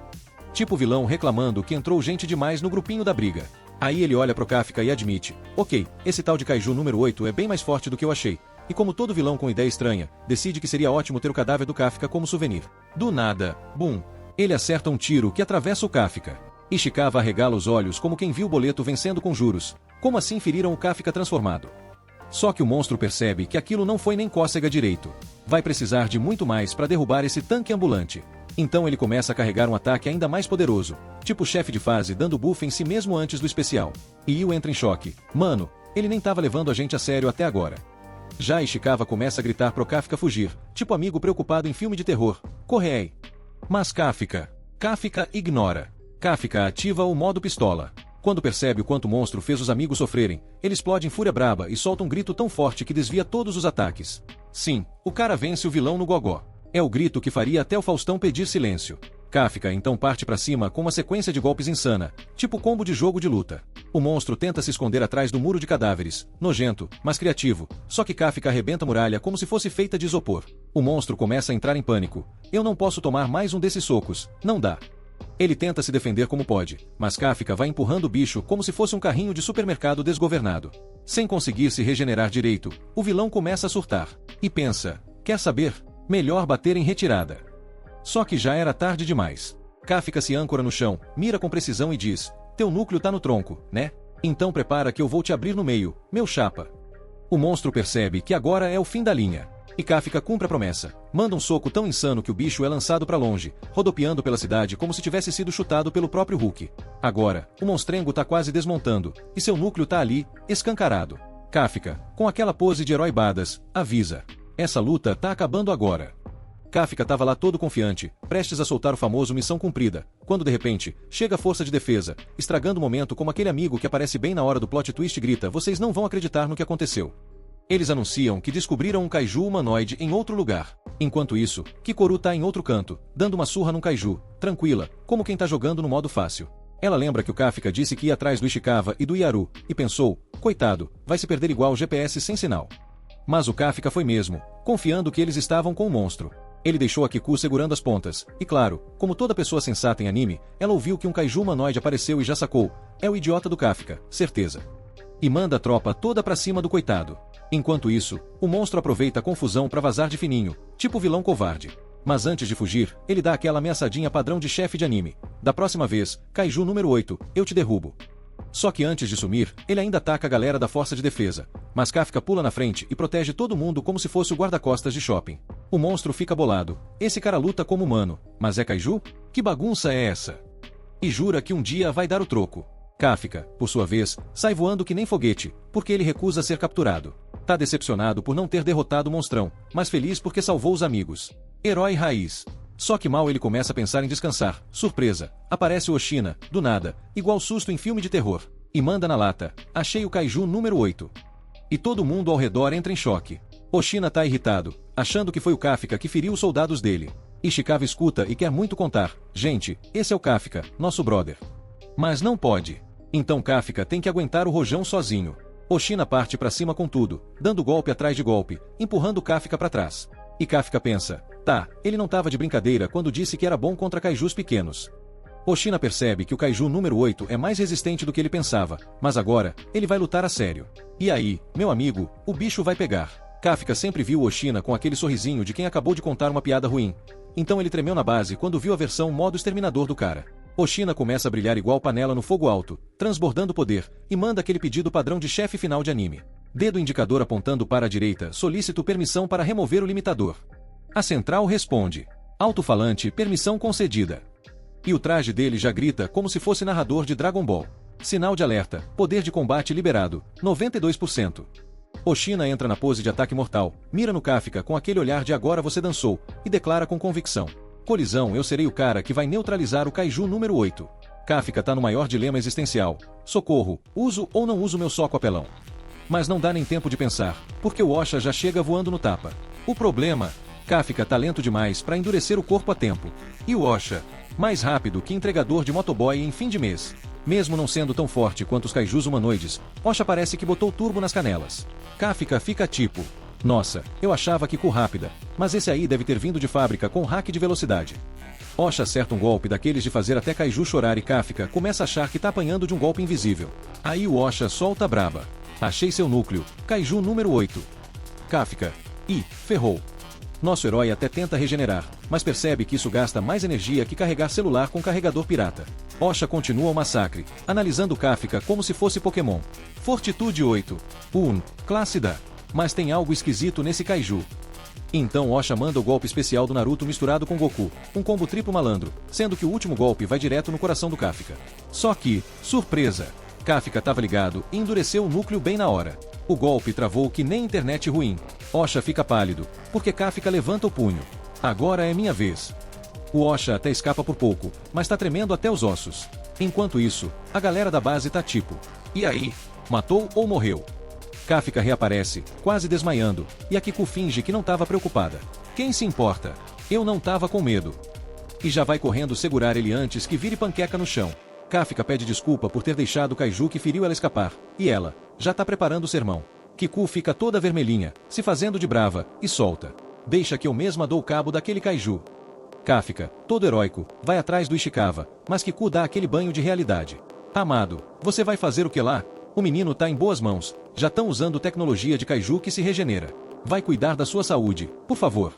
Tipo o vilão reclamando que entrou gente demais no grupinho da briga. Aí ele olha pro Kafka e admite, ok, esse tal de Kaiju número 8 é bem mais forte do que eu achei. E como todo vilão com ideia estranha, decide que seria ótimo ter o cadáver do Kafka como souvenir. Do nada, bum! Ele acerta um tiro que atravessa o Kafka. Ishikawa arregala os olhos como quem viu o boleto vencendo com juros. Como assim feriram o Kafka transformado? Só que o monstro percebe que aquilo não foi nem cócega direito. Vai precisar de muito mais para derrubar esse tanque ambulante. Então ele começa a carregar um ataque ainda mais poderoso, tipo chefe de fase dando buff em si mesmo antes do especial. E Yu entra em choque. Mano, ele nem tava levando a gente a sério até agora. Já Ishikawa começa a gritar pro Kafka fugir, tipo amigo preocupado em filme de terror. Corre aí. Mas Kafka ignora. Kafka ativa o modo pistola. Quando percebe o quanto o monstro fez os amigos sofrerem, ele explode em fúria braba e solta um grito tão forte que desvia todos os ataques. Sim, o cara vence o vilão no gogó. É o grito que faria até o Faustão pedir silêncio. Kafka então parte pra cima com uma sequência de golpes insana, tipo combo de jogo de luta. O monstro tenta se esconder atrás do muro de cadáveres, nojento, mas criativo, só que Kafka arrebenta a muralha como se fosse feita de isopor. O monstro começa a entrar em pânico. Eu não posso tomar mais um desses socos, não dá. Ele tenta se defender como pode, mas Kafka vai empurrando o bicho como se fosse um carrinho de supermercado desgovernado. Sem conseguir se regenerar direito, o vilão começa a surtar. E pensa, quer saber? Melhor bater em retirada. Só que já era tarde demais. Kafka se âncora no chão, mira com precisão e diz, teu núcleo tá no tronco, né? Então prepara que eu vou te abrir no meio, meu chapa. O monstro percebe que agora é o fim da linha. E Kafka cumpre a promessa. Manda um soco tão insano que o bicho é lançado pra longe, rodopiando pela cidade como se tivesse sido chutado pelo próprio Hulk. Agora, o monstrengo tá quase desmontando, e seu núcleo tá ali, escancarado. Kafka, com aquela pose de herói badass, avisa. Essa luta tá acabando agora. Kafka tava lá todo confiante, prestes a soltar o famoso missão cumprida, quando de repente, chega a força de defesa, estragando o momento como aquele amigo que aparece bem na hora do plot twist e grita, vocês não vão acreditar no que aconteceu. Eles anunciam que descobriram um Kaiju humanoide em outro lugar. Enquanto isso, Kikoru tá em outro canto, dando uma surra num Kaiju, tranquila, como quem tá jogando no modo fácil. Ela lembra que o Kafka disse que ia atrás do Ishikawa e do Yaru, e pensou, coitado, vai se perder igual o GPS sem sinal. Mas o Kafka foi mesmo, confiando que eles estavam com o monstro. Ele deixou a Kiku segurando as pontas, e claro, como toda pessoa sensata em anime, ela ouviu que um Kaiju humanoide apareceu e já sacou, é o idiota do Kafka, certeza. E manda a tropa toda pra cima do coitado. Enquanto isso, o monstro aproveita a confusão pra vazar de fininho, tipo vilão covarde. Mas antes de fugir, ele dá aquela ameaçadinha padrão de chefe de anime. Da próxima vez, Kaiju número 8, eu te derrubo. Só que antes de sumir, ele ainda ataca a galera da força de defesa. Mas Kafka pula na frente e protege todo mundo como se fosse o guarda-costas de shopping. O monstro fica bolado. Esse cara luta como humano, mas é Kaiju? Que bagunça é essa? E jura que um dia vai dar o troco. Kafka, por sua vez, sai voando que nem foguete, porque ele recusa ser capturado. Tá decepcionado por não ter derrotado o monstrão, mas feliz porque salvou os amigos. Herói raiz. Só que mal ele começa a pensar em descansar, surpresa, aparece o Oshina, do nada, igual susto em filme de terror, e manda na lata, achei o Kaiju número 8. E todo mundo ao redor entra em choque. Oshina tá irritado, achando que foi o Kafka que feriu os soldados dele. Ishikawa escuta e quer muito contar, gente, esse é o Kafka, nosso brother. Mas não pode. Então Kafka tem que aguentar o rojão sozinho. Oshina parte pra cima com tudo, dando golpe atrás de golpe, empurrando Kafka pra trás. E Kafka pensa, tá, ele não tava de brincadeira quando disse que era bom contra kaijus pequenos. Oshina percebe que o Kaiju número 8 é mais resistente do que ele pensava, mas agora, ele vai lutar a sério. E aí, meu amigo, o bicho vai pegar. Kafka sempre viu Oshina com aquele sorrisinho de quem acabou de contar uma piada ruim. Então ele tremeu na base quando viu a versão modo exterminador do cara. Oshina começa a brilhar igual panela no fogo alto, transbordando poder, e manda aquele pedido padrão de chefe final de anime. Dedo indicador apontando para a direita, solicito permissão para remover o limitador. A central responde. Alto-falante, permissão concedida. E o traje dele já grita como se fosse narrador de Dragon Ball. Sinal de alerta, poder de combate liberado, 92%. Oshina entra na pose de ataque mortal, mira no Kafka com aquele olhar de agora você dançou, e declara com convicção. Colisão, eu serei o cara que vai neutralizar o Kaiju número 8. Kafka tá no maior dilema existencial. Socorro, uso ou não uso meu soco apelão? Mas não dá nem tempo de pensar, porque o Osha já chega voando no tapa. O problema, Kafka tá lento demais para endurecer o corpo a tempo. E o Osha, mais rápido que entregador de motoboy em fim de mês. Mesmo não sendo tão forte quanto os kaijus humanoides, Osha parece que botou turbo nas canelas. Kafka fica tipo, nossa, eu achava que Ku rápida, mas esse aí deve ter vindo de fábrica com hack de velocidade. Osha acerta um golpe daqueles de fazer até kaiju chorar e Kafka começa a achar que tá apanhando de um golpe invisível. Aí o Osha solta a braba. Achei seu núcleo, Kaiju número 8. Kafka. Ih, ferrou. Nosso herói até tenta regenerar, mas percebe que isso gasta mais energia que carregar celular com carregador pirata. Osha continua o massacre, analisando Kafka como se fosse Pokémon. Fortitude 8. Classe da. Mas tem algo esquisito nesse Kaiju. Então Osha manda o golpe especial do Naruto misturado com Goku, um combo triplo malandro, sendo que o último golpe vai direto no coração do Kafka. Só que, surpresa! Kafka tava ligado e endureceu o núcleo bem na hora. O golpe travou que nem internet ruim. Osha fica pálido, porque Kafka levanta o punho. Agora é minha vez. O Osha até escapa por pouco, mas tá tremendo até os ossos. Enquanto isso, a galera da base tá tipo, e aí? Matou ou morreu? Kafka reaparece, quase desmaiando, e a Kiku finge que não tava preocupada. Quem se importa? Eu não tava com medo. E já vai correndo segurar ele antes que vire panqueca no chão. Kafka pede desculpa por ter deixado o Kaiju que feriu ela escapar, e ela já tá preparando o sermão. Kiku fica toda vermelhinha, se fazendo de brava, e solta. Deixa que eu mesma dou cabo daquele Kaiju. Kafka, todo heróico, vai atrás do Ishikawa, mas Kiku dá aquele banho de realidade. Amado, você vai fazer o que lá? O menino tá em boas mãos, já estão usando tecnologia de Kaiju que se regenera. Vai cuidar da sua saúde, por favor.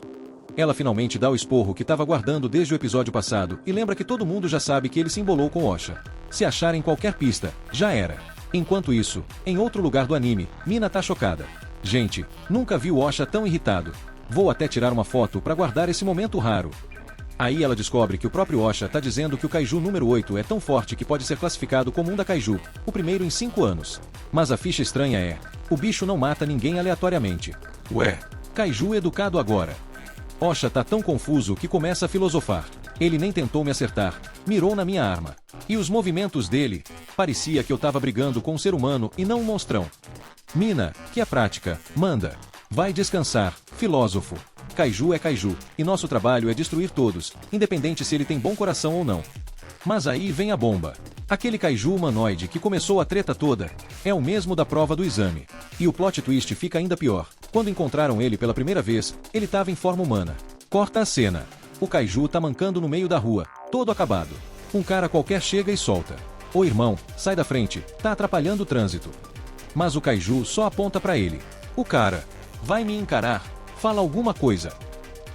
Ela finalmente dá o esporro que estava guardando desde o episódio passado e lembra que todo mundo já sabe que ele se embolou com Osha. Se acharem qualquer pista, já era. Enquanto isso, em outro lugar do anime, Mina tá chocada. Gente, nunca vi o Osha tão irritado. Vou até tirar uma foto para guardar esse momento raro. Aí ela descobre que o próprio Osha tá dizendo que o Kaiju número 8 é tão forte que pode ser classificado como um da Kaiju, o primeiro em 5 anos. Mas a ficha estranha é, o bicho não mata ninguém aleatoriamente. Ué, Kaiju educado agora. Osha tá tão confuso que começa a filosofar. Ele nem tentou me acertar, mirou na minha arma. E os movimentos dele? Parecia que eu tava brigando com um ser humano e não um monstrão. Mina, que é prática, manda. Vai descansar, filósofo. Kaiju é Kaiju, e nosso trabalho é destruir todos, independente se ele tem bom coração ou não. Mas aí vem a bomba. Aquele Kaiju humanoide que começou a treta toda, é o mesmo da prova do exame. E o plot twist fica ainda pior. Quando encontraram ele pela primeira vez, ele tava em forma humana. Corta a cena. O Kaiju tá mancando no meio da rua, todo acabado. Um cara qualquer chega e solta. Ô irmão, sai da frente, tá atrapalhando o trânsito. Mas o Kaiju só aponta pra ele. O cara, vai me encarar, fala alguma coisa.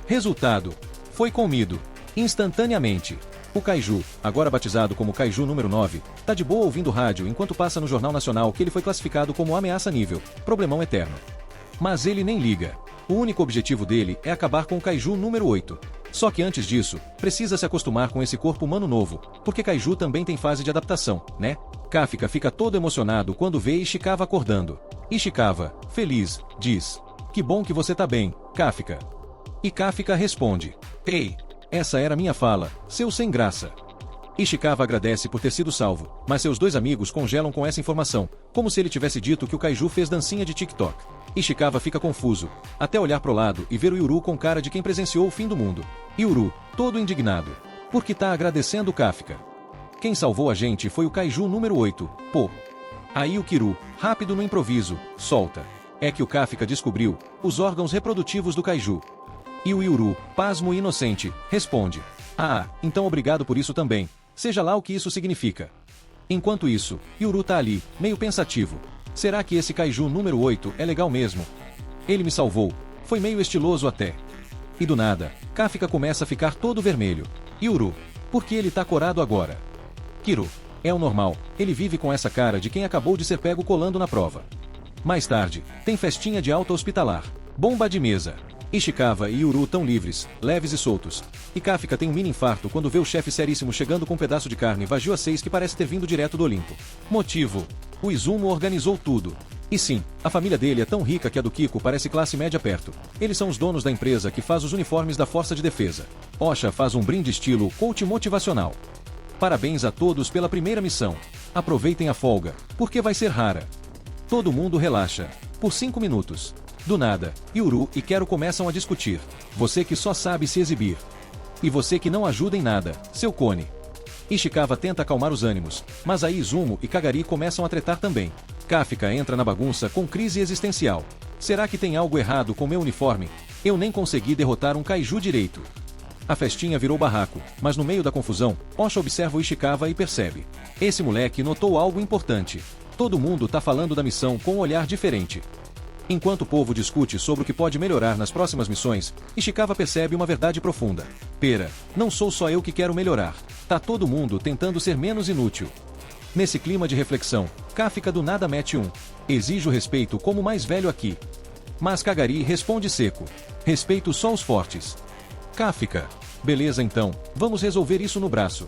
Resultado, foi comido, instantaneamente. O Kaiju, agora batizado como Kaiju número 9, tá de boa ouvindo rádio enquanto passa no Jornal Nacional que ele foi classificado como ameaça nível, problemão eterno. Mas ele nem liga. O único objetivo dele é acabar com o Kaiju número 8. Só que antes disso, precisa se acostumar com esse corpo humano novo, porque Kaiju também tem fase de adaptação, né? Kafka fica todo emocionado quando vê Ishikawa acordando. Ishikawa, feliz, diz: "Que bom que você tá bem, Kafka." E Kafka responde: "Ei, essa era minha fala, seu sem graça." Ishikawa agradece por ter sido salvo, mas seus dois amigos congelam com essa informação, como se ele tivesse dito que o Kaiju fez dancinha de TikTok. Ishikawa fica confuso, até olhar pro lado e ver o Yuru com cara de quem presenciou o fim do mundo. Yuru, todo indignado, porque tá agradecendo o Kafka. Quem salvou a gente foi o Kaiju número 8, pô. Aí o Kiru, rápido no improviso, solta. É que o Kafka descobriu os órgãos reprodutivos do Kaiju. E o Yuru, pasmo e inocente, responde: "Ah, então obrigado por isso também, seja lá o que isso significa." Enquanto isso, Yuru tá ali, meio pensativo. Será que esse Kaiju número 8 é legal mesmo? Ele me salvou, foi meio estiloso até. E do nada, Kafka começa a ficar todo vermelho. Yuru, por que ele tá corado agora? Kiru, é o normal, ele vive com essa cara de quem acabou de ser pego colando na prova. Mais tarde, tem festinha de alta hospitalar, bomba de mesa. Ishikawa e Yuru tão livres, leves e soltos. E Kafka tem um mini infarto quando vê o chefe seríssimo chegando com um pedaço de carne vagio a 6 que parece ter vindo direto do Olimpo. Motivo: o Izumo organizou tudo. E sim, a família dele é tão rica que a do Kiko parece classe média perto. Eles são os donos da empresa que faz os uniformes da Força de Defesa. Osha faz um brinde estilo coach motivacional. Parabéns a todos pela primeira missão. Aproveitem a folga, porque vai ser rara. Todo mundo relaxa. Por 5 minutos. Do nada, Yuru e Quero começam a discutir. Você que só sabe se exibir. E você que não ajuda em nada, seu cone. Ishikawa tenta acalmar os ânimos, mas aí Izumo e Kagari começam a tretar também. Kafka entra na bagunça com crise existencial. Será que tem algo errado com meu uniforme? Eu nem consegui derrotar um kaiju direito. A festinha virou barraco, mas no meio da confusão, Osha observa o Ishikawa e percebe. Esse moleque notou algo importante. Todo mundo tá falando da missão com um olhar diferente. Enquanto o povo discute sobre o que pode melhorar nas próximas missões, Ishikawa percebe uma verdade profunda. Pera, não sou só eu que quero melhorar. Tá todo mundo tentando ser menos inútil. Nesse clima de reflexão, Kafka do nada mete um. Exijo respeito como o mais velho aqui. Mas Kagari responde seco. Respeito só os fortes. Kafka. Beleza então, vamos resolver isso no braço.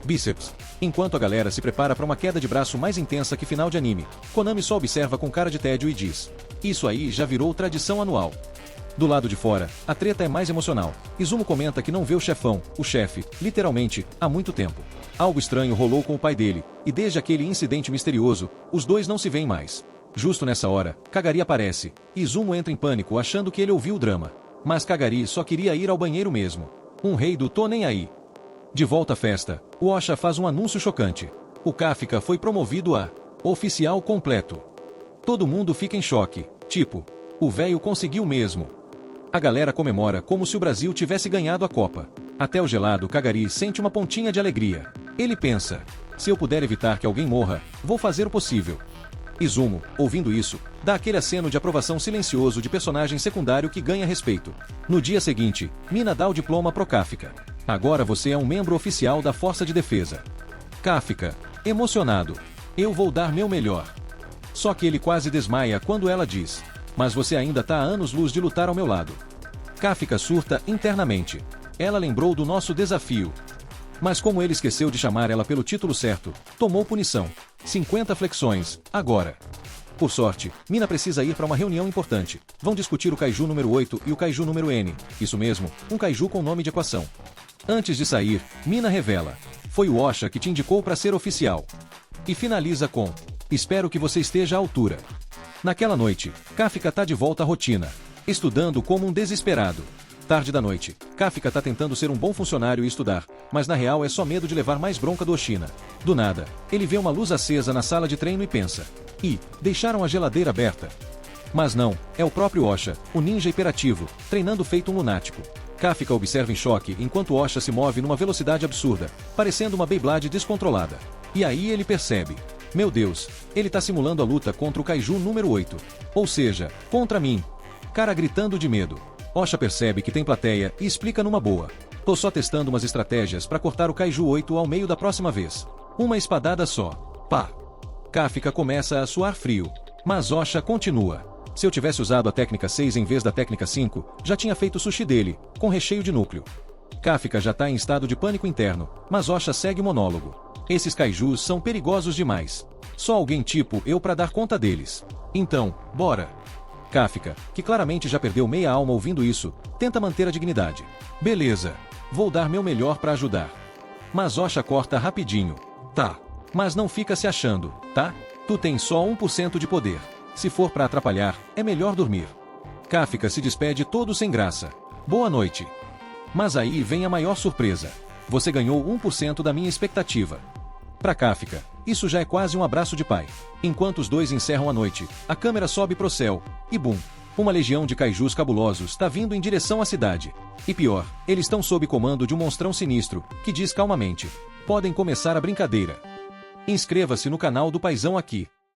Bíceps. Enquanto a galera se prepara para uma queda de braço mais intensa que final de anime, Konami só observa com cara de tédio e diz. Isso aí já virou tradição anual. Do lado de fora, a treta é mais emocional. Izumo comenta que não vê o chefão, o chefe, literalmente, há muito tempo. Algo estranho rolou com o pai dele, e desde aquele incidente misterioso, os dois não se veem mais. Justo nessa hora, Kagari aparece, e Izumo entra em pânico achando que ele ouviu o drama. Mas Kagari só queria ir ao banheiro mesmo. Um rei do tô nem aí. De volta à festa, o Osha faz um anúncio chocante. O Kafka foi promovido a oficial completo. Todo mundo fica em choque, tipo, o véio conseguiu mesmo. A galera comemora como se o Brasil tivesse ganhado a Copa. Até o gelado Kagari sente uma pontinha de alegria. Ele pensa, se eu puder evitar que alguém morra, vou fazer o possível. Izumo, ouvindo isso, dá aquele aceno de aprovação silencioso de personagem secundário que ganha respeito. No dia seguinte, Mina dá o diploma pro Kafka. Agora você é um membro oficial da Força de Defesa. Kafka, emocionado. Eu vou dar meu melhor. Só que ele quase desmaia quando ela diz. Mas você ainda tá há anos-luz de lutar ao meu lado. Kafka surta internamente. Ela lembrou do nosso desafio. Mas como ele esqueceu de chamar ela pelo título certo, tomou punição. 50 flexões, agora. Por sorte, Mina precisa ir para uma reunião importante. Vão discutir o Kaiju número 8 e o Kaiju número N. Isso mesmo, um Kaiju com nome de equação. Antes de sair, Mina revela. Foi o Osha que te indicou para ser oficial. E finaliza com. Espero que você esteja à altura. Naquela noite, Kafka tá de volta à rotina. Estudando como um desesperado. Tarde da noite, Kafka tá tentando ser um bom funcionário e estudar, mas na real é só medo de levar mais bronca do Oshina. Do nada, ele vê uma luz acesa na sala de treino e pensa. Deixaram a geladeira aberta. Mas não, é o próprio Osha, o ninja hiperativo, treinando feito um lunático. Kafka observa em choque enquanto Osha se move numa velocidade absurda, parecendo uma Beyblade descontrolada. E aí ele percebe. Meu Deus, ele tá simulando a luta contra o Kaiju número 8. Ou seja, contra mim. Cara gritando de medo. Osha percebe que tem plateia e explica numa boa. Tô só testando umas estratégias para cortar o Kaiju 8 ao meio da próxima vez. Uma espadada só. Pá! Kafka começa a suar frio. Mas Osha continua. Se eu tivesse usado a técnica 6 em vez da técnica 5, já tinha feito o sushi dele, com recheio de núcleo. Kafka já tá em estado de pânico interno, mas Osha segue o monólogo. Esses kaijus são perigosos demais. Só alguém tipo eu pra dar conta deles. Então, bora! Kafka, que claramente já perdeu meia alma ouvindo isso, tenta manter a dignidade. Beleza, vou dar meu melhor pra ajudar. Mas Osha corta rapidinho. Tá. Mas não fica se achando, tá? Tu tem só 1% de poder. Se for pra atrapalhar, é melhor dormir. Kafka se despede todo sem graça. Boa noite. Mas aí vem a maior surpresa. Você ganhou 1% da minha expectativa. Pra Kafka, isso já é quase um abraço de pai. Enquanto os dois encerram a noite, a câmera sobe pro céu, e bum! Uma legião de kaijus cabulosos tá vindo em direção à cidade. E pior, eles estão sob comando de um monstrão sinistro, que diz calmamente. Podem começar a brincadeira. Inscreva-se no canal do Paizão aqui.